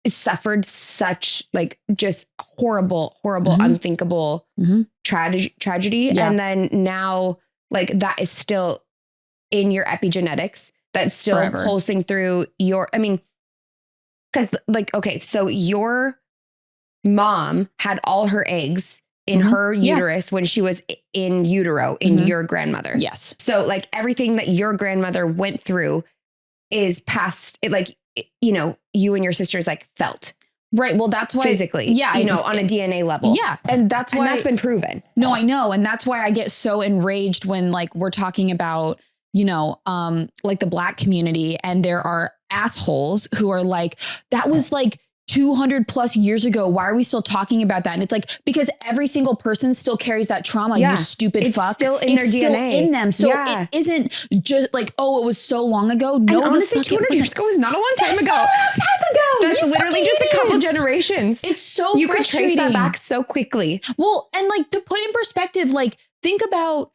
suffered such like just horrible, unthinkable tragedy. Yeah. And then now like that is still in your epigenetics, that's still Forever. pulsing through I mean, because like, okay, so your mom had all her eggs in her uterus when she was in utero in your grandmother. Yes. So like everything that your grandmother went through is past it, like, you know, you and your sisters like felt. Right. Well, that's why physically, you know, on a DNA level. Yeah. And that's why that's been proven. No, I know. And that's why I get so enraged when like we're talking about, you know, like the Black community and there are assholes who are like, that was like 200 plus years ago. Why are we still talking about that? And it's like, because every single person still carries that trauma. You stupid fuck. Still in it's their still DNA. in them. So it isn't just like, oh, it was so long ago. No, and honestly, 200 years ago was not a long time ago. That's literally just a couple generations. It's so you frustrating. could trace that back so quickly. Well, and like to put in perspective, like think about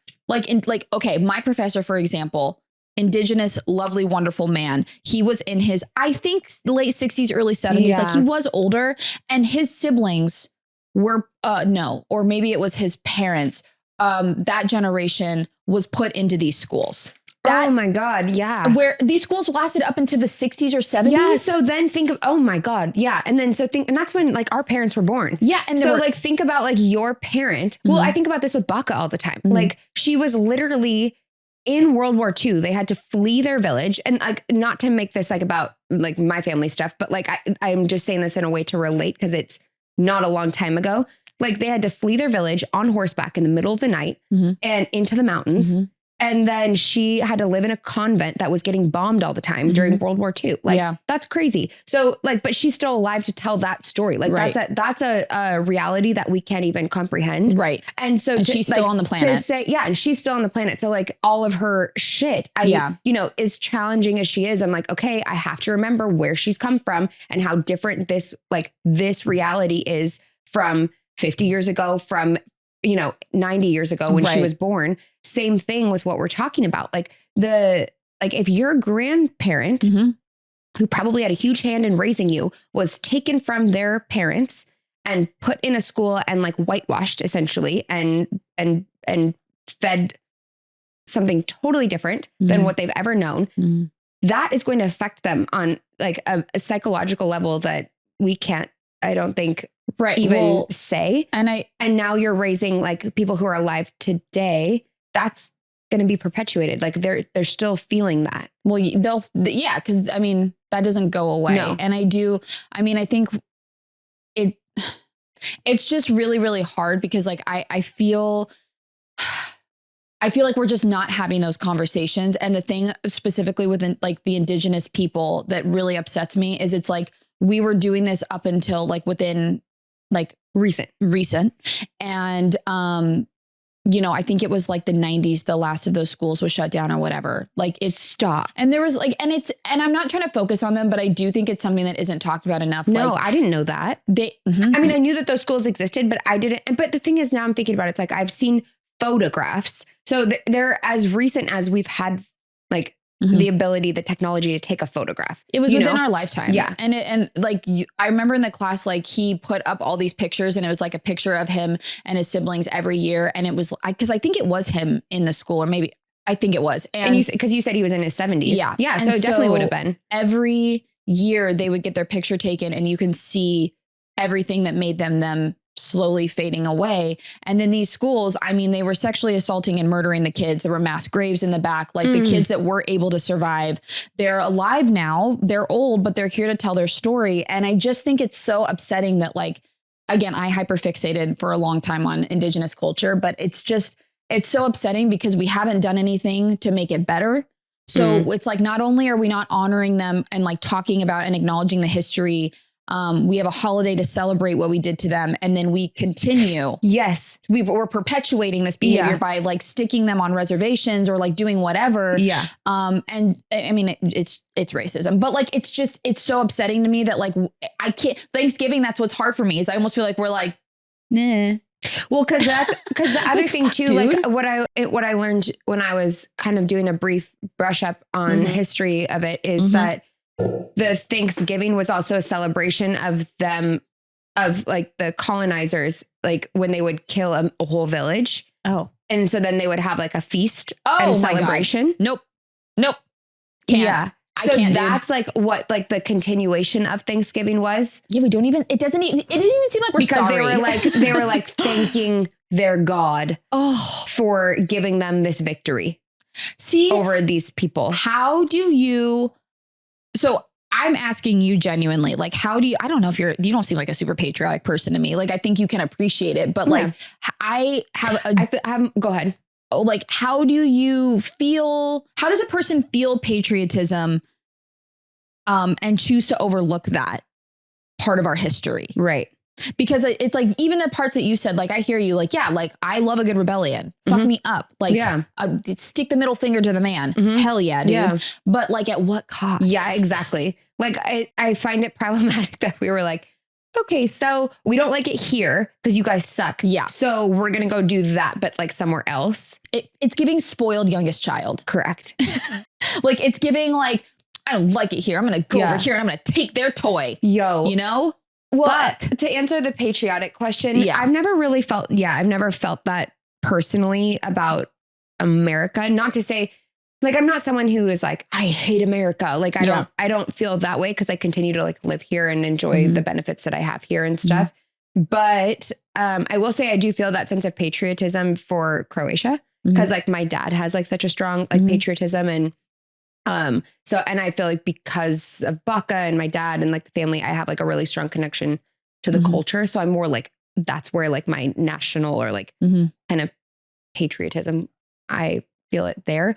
okay, my professor, for example, indigenous, lovely, wonderful man. He was in his, I think, late 60s, early 70s. Yeah. Like he was older and his siblings were, no, or maybe it was his parents. That generation was put into these schools. Oh my God. Yeah. Where these schools lasted up into the 60s or 70s. Yeah. So then think of, oh my God. Yeah. And then and that's when like our parents were born. Yeah. And so like think about like your parent. Well, I think about this with Baka all the time. Like she was literally in World War II. They had to flee their village, and like, not to make this like about like my family stuff, but like I'm just saying this in a way to relate because it's not a long time ago. Like they had to flee their village on horseback in the middle of the night and into the mountains. And then she had to live in a convent that was getting bombed all the time during World War II. Like, that's crazy. So like, but she's still alive to tell that story. Like that's a reality that we can't even comprehend. Right. And so she's still on the planet. To say, and she's still on the planet. So like all of her shit, you know, as challenging as she is, I'm like, okay, I have to remember where she's come from and how different this reality is from 50 years ago, from, you know, 90 years ago when she was born. Same thing with what we're talking about. Like if your grandparent who probably had a huge hand in raising you was taken from their parents and put in a school and like whitewashed essentially and fed something totally different than what they've ever known, that is going to affect them on like a psychological level that we can't, I don't think, even say. And now you're raising like people who are alive today. That's going to be perpetuated. Like they're still feeling that. Well, yeah. Cause I mean, that doesn't go away. No. And I think it's just really, really hard because like, I feel like we're just not having those conversations. And the thing specifically within like the indigenous people that really upsets me is it's like, we were doing this up until like within like recent. And, I think it was like the 90s, the last of those schools was shut down or whatever. Like it's stop. And there was like, and I'm not trying to focus on them, but I do think it's something that isn't talked about enough. No, like, I didn't know that. I mean, I knew that those schools existed, but I didn't. But the thing is, now I'm thinking about it, it's like I've seen photographs. So they're as recent as we've had like the ability, the technology to take a photograph. It was within our lifetime. Yeah. And I remember in the class, like he put up all these pictures and it was like a picture of him and his siblings every year. And it was because I think it was him in the school, or maybe I think it was. And because you said he was in his 70s. Yeah. Yeah. So it definitely would have been. Every year they would get their picture taken and you can see everything that made them slowly fading away. And then these schools, I mean, they were sexually assaulting and murdering the kids. There were mass graves in the back. Like the kids that were able to survive, they're alive now. They're old, but they're here to tell their story. And I just think it's so upsetting that, like, again, I hyperfixated for a long time on indigenous culture, but it's so upsetting because we haven't done anything to make it better. So it's like, not only are we not honoring them and like talking about and acknowledging the history, we have a holiday to celebrate what we did to them. And then we continue. Yes. We're perpetuating this behavior by like sticking them on reservations or like doing whatever. Yeah. And I mean, it's racism, but like, it's so upsetting to me that like, I can't, Thanksgiving, that's what's hard for me is I almost feel like we're like, nah. Well, because the other thing too, like what I learned when I was kind of doing a brief brush up on history of it is that the Thanksgiving was also a celebration of them, of like the colonizers, like when they would kill a whole village. Oh. And so then they would have like a feast and celebration. Nope. Can't. Yeah. So I can't, that's like what like the continuation of Thanksgiving was. Yeah, it didn't even seem like we're because sorry. they were like thanking their God for giving them this victory. See, over these people. How do you, so I'm asking you genuinely, like, how do you, I don't know if you don't seem like a super patriotic person to me. Like, I think you can appreciate it, but like, go ahead. Like, how do you feel? How does a person feel patriotism and choose to overlook that part of our history? Right. Because it's like, even the parts that you said, like, I hear you, like, yeah, like, I love a good rebellion. Fuck me up. Like, stick the middle finger to the man. Hell yeah, dude. Yeah. But like, at what cost? Yeah, exactly. Like, I find it problematic that we were like, okay, so we don't like it here because you guys suck. Yeah. So we're going to go do that, but like somewhere else. It's giving spoiled youngest child. Correct. Like, it's giving like, I don't like it here. I'm going to go over here and I'm going to take their toy. Yo. You know? Well, to answer the patriotic question, I've never felt that personally about America. Not to say, like, I'm not someone who is like, I hate America. Like, I don't feel that way because I continue to like live here and enjoy the benefits that I have here and stuff. But I will say I do feel that sense of patriotism for Croatia because like my dad has like such a strong like patriotism and so, and I feel like because of Baka and my dad and like the family, I have like a really strong connection to the culture. So I'm more like, that's where like my national or like kind of patriotism, I feel it there.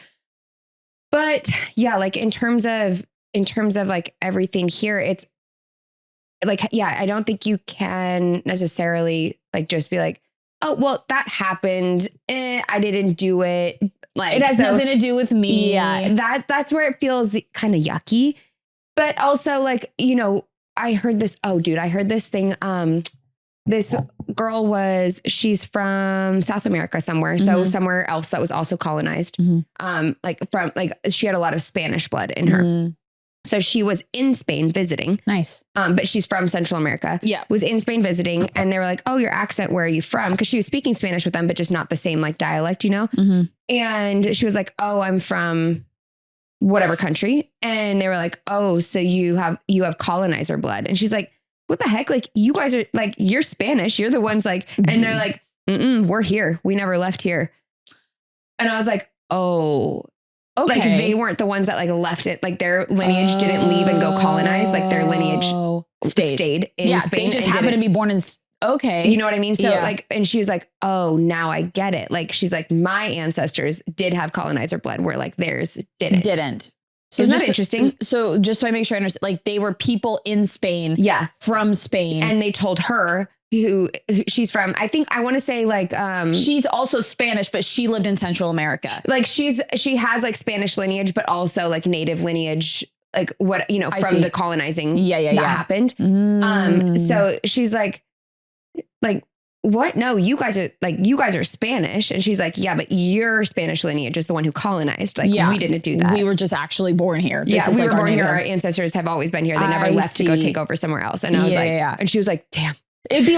But yeah, like in terms of like everything here, it's like, yeah, I don't think you can necessarily like just be like, oh, well, that happened. I didn't do it. Like, it has nothing to do with me. Yeah, that's where it feels kind of yucky. But also like, you know, I heard this thing. This girl she's from South America somewhere. So somewhere else that was also colonized. She had a lot of Spanish blood in her. So she was in Spain visiting. Nice. But she's from Central America. Yeah. Was in Spain visiting. And they were like, oh, your accent, where are you from? Because she was speaking Spanish with them, but just not the same like dialect, you know? And she was like, oh, I'm from whatever country. And they were like, oh, so you have colonizer blood. And she's like, what the heck? Like, you guys are like, you're Spanish. You're the ones like, and they're like, we're here. We never left here. And I was like, oh, Okay. like they weren't the ones that like left it. Like their lineage didn't leave and go colonize. Like their lineage stayed in Spain. They just happened to be born in. Okay. You know what I mean? So like, and she's like, oh, now I get it. Like, she's like, my ancestors did have colonizer blood where like theirs didn't. So isn't that interesting? So just so I make sure I understand, like they were people in Spain. Yeah. From Spain. And they told her who she's from. I think I want to say like, she's also Spanish, but she lived in Central America. Like she has like Spanish lineage, but also like native lineage, like what, you know, from the colonizing that happened. So she's like, what? No, you guys are Spanish. And she's like, yeah, but your Spanish lineage is the one who colonized. Like we didn't do that. We were just actually born here. We were born here. Our ancestors have always been here. They never left to go take over somewhere else. And I was and she was like, damn. It'd be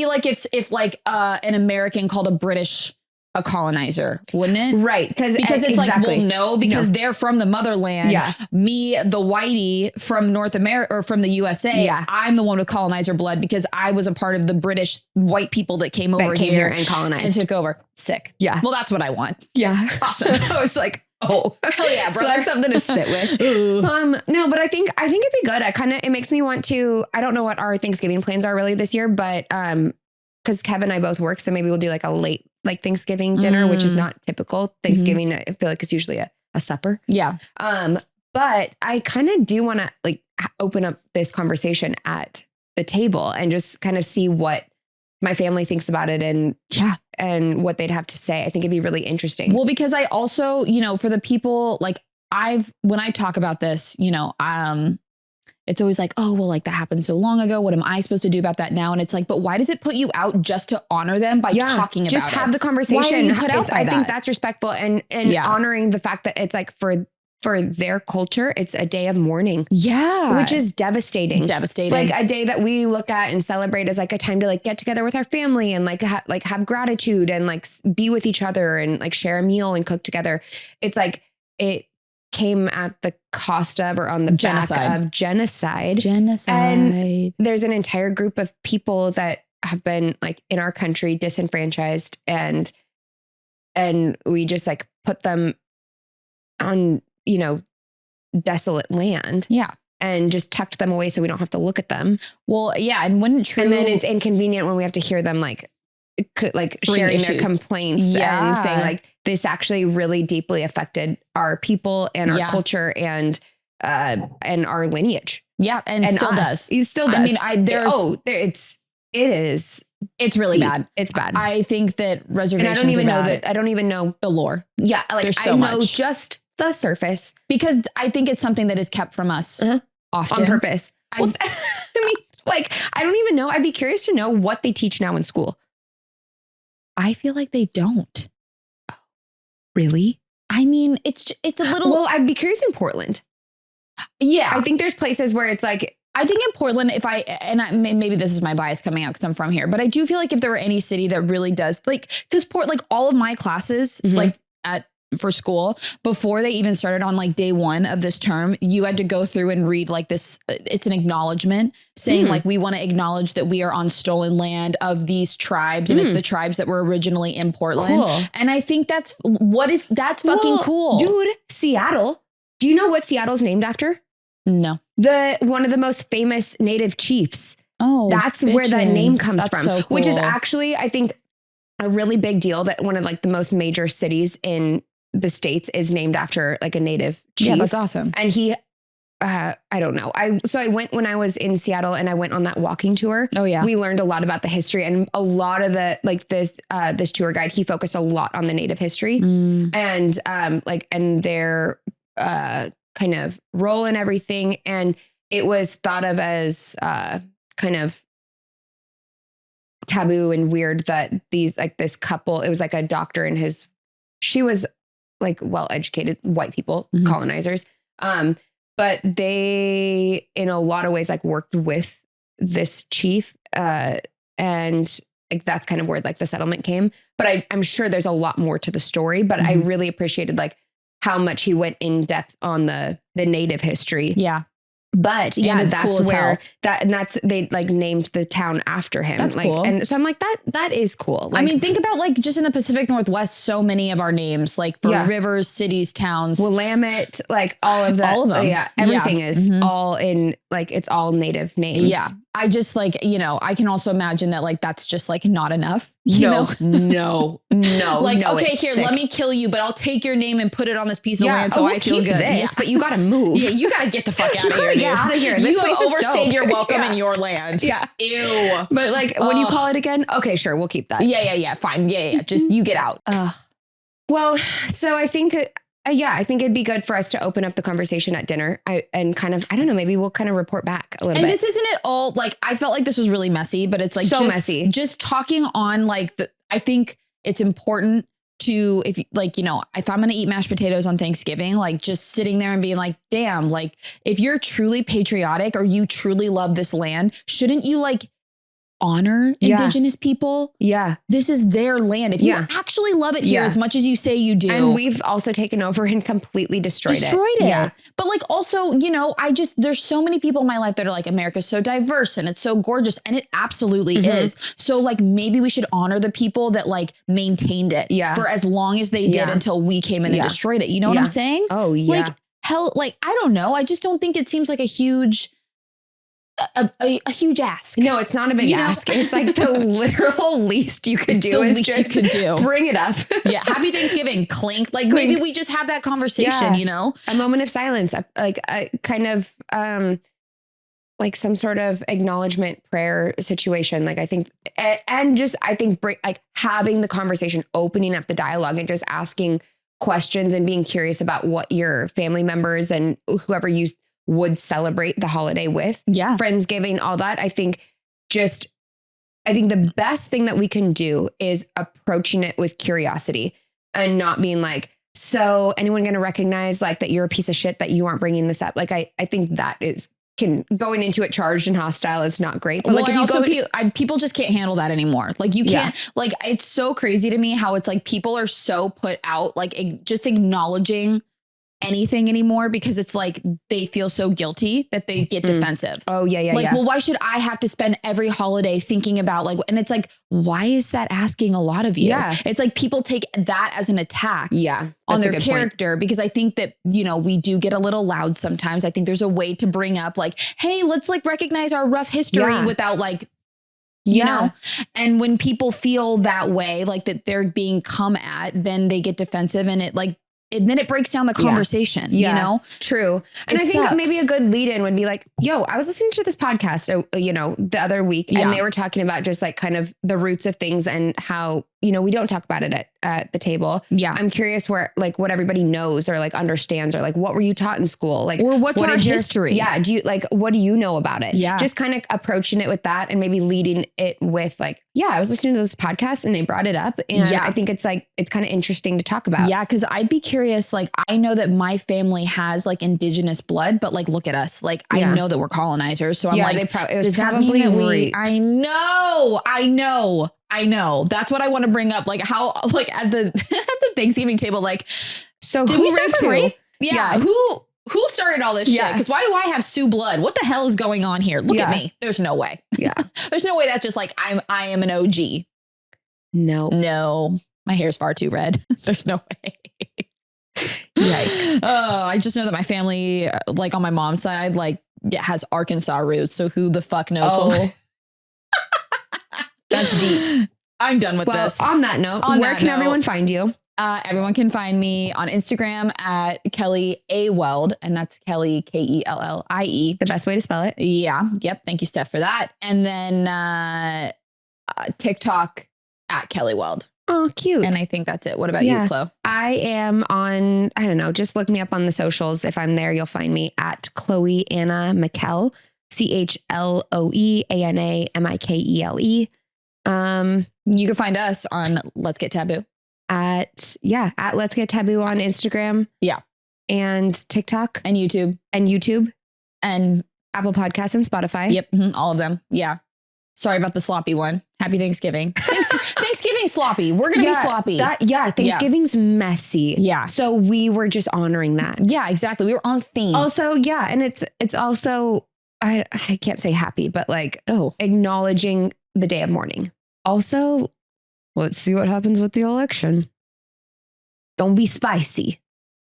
like if like an American called a British a colonizer, wouldn't it? Right. Because it's like, well, no, because they're from the motherland. Yeah. Me, the whitey from North America or from the USA. Yeah. I'm the one with colonizer blood because I was a part of the British white people that came over here and colonized and took over. Sick. Yeah. Well, that's what I want. Yeah. Awesome. I was like, oh, hell yeah, brother. So that's something to sit with. No, but I think it'd be good. It makes me want to, I don't know what our Thanksgiving plans are really this year, but, cause Kev and I both work. So maybe we'll do like a late, like Thanksgiving dinner, which is not typical Thanksgiving. I feel like it's usually a supper. Yeah. But I kind of do want to like open up this conversation at the table and just kind of see what my family thinks about it and what they'd have to say. I think it'd be really interesting. Well, because I also, you know, for the people like when I talk about this, you know, it's always like, oh, well, like that happened so long ago. What am I supposed to do about that now? And it's like, but why does it put you out just to honor them by talking about it? Just have the conversation. Why are you put out by I think that's respectful and honoring the fact that it's like for their culture, it's a day of mourning. Yeah. Which is devastating. Like a day that we look at and celebrate as like a time to like get together with our family and like have gratitude and like be with each other and like share a meal and cook together. It's like it came at the cost of or on the back of genocide. And there's an entire group of people that have been like in our country disenfranchised and we just like put them on, you know, desolate land. Yeah. And just tucked them away so we don't have to look at them. Well, yeah. And when true. And then it's inconvenient when we have to hear them like sharing their complaints and saying like, this actually really deeply affected our people and our culture and our lineage. Yeah. And still does. It still does. I mean, it's really deep. bad. It's bad. I think that reservations and I don't even know the lore. Yeah. Like there's so I know much. just the surface. Because I think it's something that is kept from us often. On purpose. I mean, like, I don't even know. I'd be curious to know what they teach now in school. I feel like they don't. Really? I mean, it's a little. Well, I'd be curious in Portland. Yeah. I think there's places where it's like, I think in Portland, maybe this is my bias coming out because I'm from here, but I do feel like if there were any city that really does like, because all of my classes, like for school, before they even started on like day one of this term, you had to go through and read like this. It's an acknowledgement saying like, we want to acknowledge that we are on stolen land of these tribes. And it's the tribes that were originally in Portland. Cool. And I think that's fucking cool. Dude, Seattle. Do you know what Seattle's named after? No. One of the most famous native chiefs. Oh, that's where that name comes from, so cool. Which is actually, I think, a really big deal that one of like the most major cities in the States is named after like a native chief. Yeah, that's awesome. And he, I don't know. I went when I was in Seattle and I went on that walking tour. Oh yeah. We learned a lot about the history and a lot of the, like this tour guide, he focused a lot on the native history and their, kind of role in everything. And it was thought of as, kind of taboo and weird that this couple, it was like a doctor and she was like well-educated white people, colonizers. But they, in a lot of ways, like worked with this chief. And like, that's kind of where like the settlement came. But I'm sure there's a lot more to the story, but I really appreciated like how much he went in depth on the native history. Yeah. But yeah, it's that's cool as where hell. that's they like named the town after him. That's like, cool. And so I'm like, that is cool. Like, I mean, think about like just in the Pacific Northwest, so many of our names, like for rivers, cities, towns, Willamette, like all of that. All of them. Yeah. Everything is all in like, it's all native names. Yeah. I just like, you know, I can also imagine that like, that's just like not enough. You know? No. Like, no, okay, it's here, sick. let me kill you, but I'll take your name and put it on this piece of land so we'll I feel keep good. This, but you got to move. Yeah, you got to get the fuck out of here. Get out of here. This You place have is overstayed dope. your welcome in your land. Yeah. Ew. But like, when you call it again, okay, sure, we'll keep that. Yeah. Fine. Yeah. Just you get out. Well, so I think, I think it'd be good for us to open up the conversation at dinner and kind of, I don't know, maybe we'll kind of report back a little bit. And this isn't at all like, I felt like this was really messy, but it's like so just messy. Just talking on like I think it's important to, if like, you know, if I'm going to eat mashed potatoes on Thanksgiving, like just sitting there and being like, damn, like if you're truly patriotic or you truly love this land, shouldn't you like honor indigenous people? Yeah. This is their land. If you actually love it here as much as you say you do. And we've also taken over and completely destroyed it. Yeah. But like also, you know, there's so many people in my life that are like, America's so diverse and it's so gorgeous. And it absolutely is. So like maybe we should honor the people that like maintained it for as long as they did until we came in and destroyed it. You know what I'm saying? Oh yeah. Like hell, like, I don't know. I just don't think it seems like a huge huge ask. No, it's not a big ask. It's like the literal least you could do is just bring it up. Yeah. Happy Thanksgiving. Clink. Like maybe we just have that conversation, you know, a moment of silence, like a kind of, like some sort of acknowledgement prayer situation. Like I think, and just, I think like having the conversation, opening up the dialogue and just asking questions and being curious about what your family members and whoever you would celebrate the holiday with. Yeah. Friendsgiving, all that. I think the best thing that we can do is approaching it with curiosity and not being like, so anyone going to recognize like that you're a piece of shit that you aren't bringing this up? Like, I think that going into it charged and hostile is not great. But well, like people just can't handle that anymore. Like you can't, like, it's so crazy to me how it's like people are so put out, like just acknowledging anything anymore because it's like they feel so guilty that they get defensive. Oh yeah. Like, well, why should I have to spend every holiday thinking about like, and it's like, why is that asking a lot of you? Yeah. It's like people take that as an attack on their character because I think that, you know, we do get a little loud sometimes. I think there's a way to bring up like, hey, let's like recognize our rough history without like, you know, and when people feel that way, like that they're being come at, then they get defensive and it like, and then it breaks down the conversation, you know? True. And I think maybe a good lead in would be like, yo, I was listening to this podcast, you know, the other week and they were talking about just like kind of the roots of things and how, you know, we don't talk about it at the table. Yeah. I'm curious where like what everybody knows or like understands or like, what were you taught in school? Like, or what's our history? Yeah. Do you like, what do you know about it? Yeah. Just kind of approaching it with that and maybe leading it with like, yeah, I was listening to this podcast and they brought it up. And I think it's like, it's kind of interesting to talk about. Yeah. Cause I'd be curious. Like, I know that my family has like indigenous blood, but like, look at us. Like, I know that we're colonizers. So I'm like, does that mean that I know. That's what I want to bring up. Like how, like at the Thanksgiving table, like, so did we start from rape? Yeah. Who started all this shit? Because why do I have Sioux blood? What the hell is going on here? Look at me. There's no way. Yeah. There's no way that's just like, I am an OG. No, my hair's far too red. There's no way. Yikes. Oh, I just know that my family, like on my mom's side, like has Arkansas roots. So who the fuck knows? That's deep. I'm done with this. On that note, where can everyone find you? Everyone can find me on Instagram at Kelly A. Weld, and that's Kelly Kellie. The best way to spell it. Yeah. Yep. Thank you, Steph, for that. And then TikTok at Kelly Weld. Oh, cute. And I think that's it. What about you, Chloe? I am on, I don't know, just look me up on the socials. If I'm there, you'll find me at Chloe Anna Mikele, CHLOEANAMIKELE. You can find us on Let's Get Taboo. At Let's Get Taboo on Instagram. Yeah. And TikTok. And YouTube. And Apple Podcasts and Spotify. Yep. All of them. Yeah. Sorry about the sloppy one. Happy Thanksgiving. Thanksgiving sloppy. We're going to be sloppy. Thanksgiving's messy. Yeah. So we were just honoring that. Yeah, exactly. We were on theme. Also, yeah. And it's also, I can't say happy, but like, acknowledging the day of mourning. Also, let's see what happens with the election. Don't be spicy.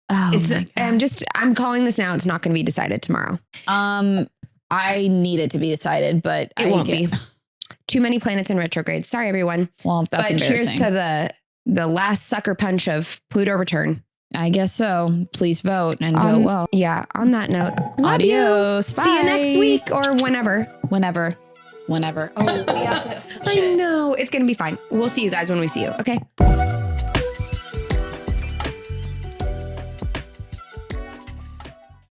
I'm calling this now. It's not going to be decided tomorrow. I need it to be decided, but it won't be. Too many planets in retrograde. Sorry, everyone. Well, that's embarrassing. Cheers to the last sucker punch of Pluto return. I guess so. Please vote and vote well. Yeah. On that note, adios. Bye. See you next week or whenever. Whenever. Oh, we have to. I know. It's going to be fine. We'll see you guys when we see you. Okay.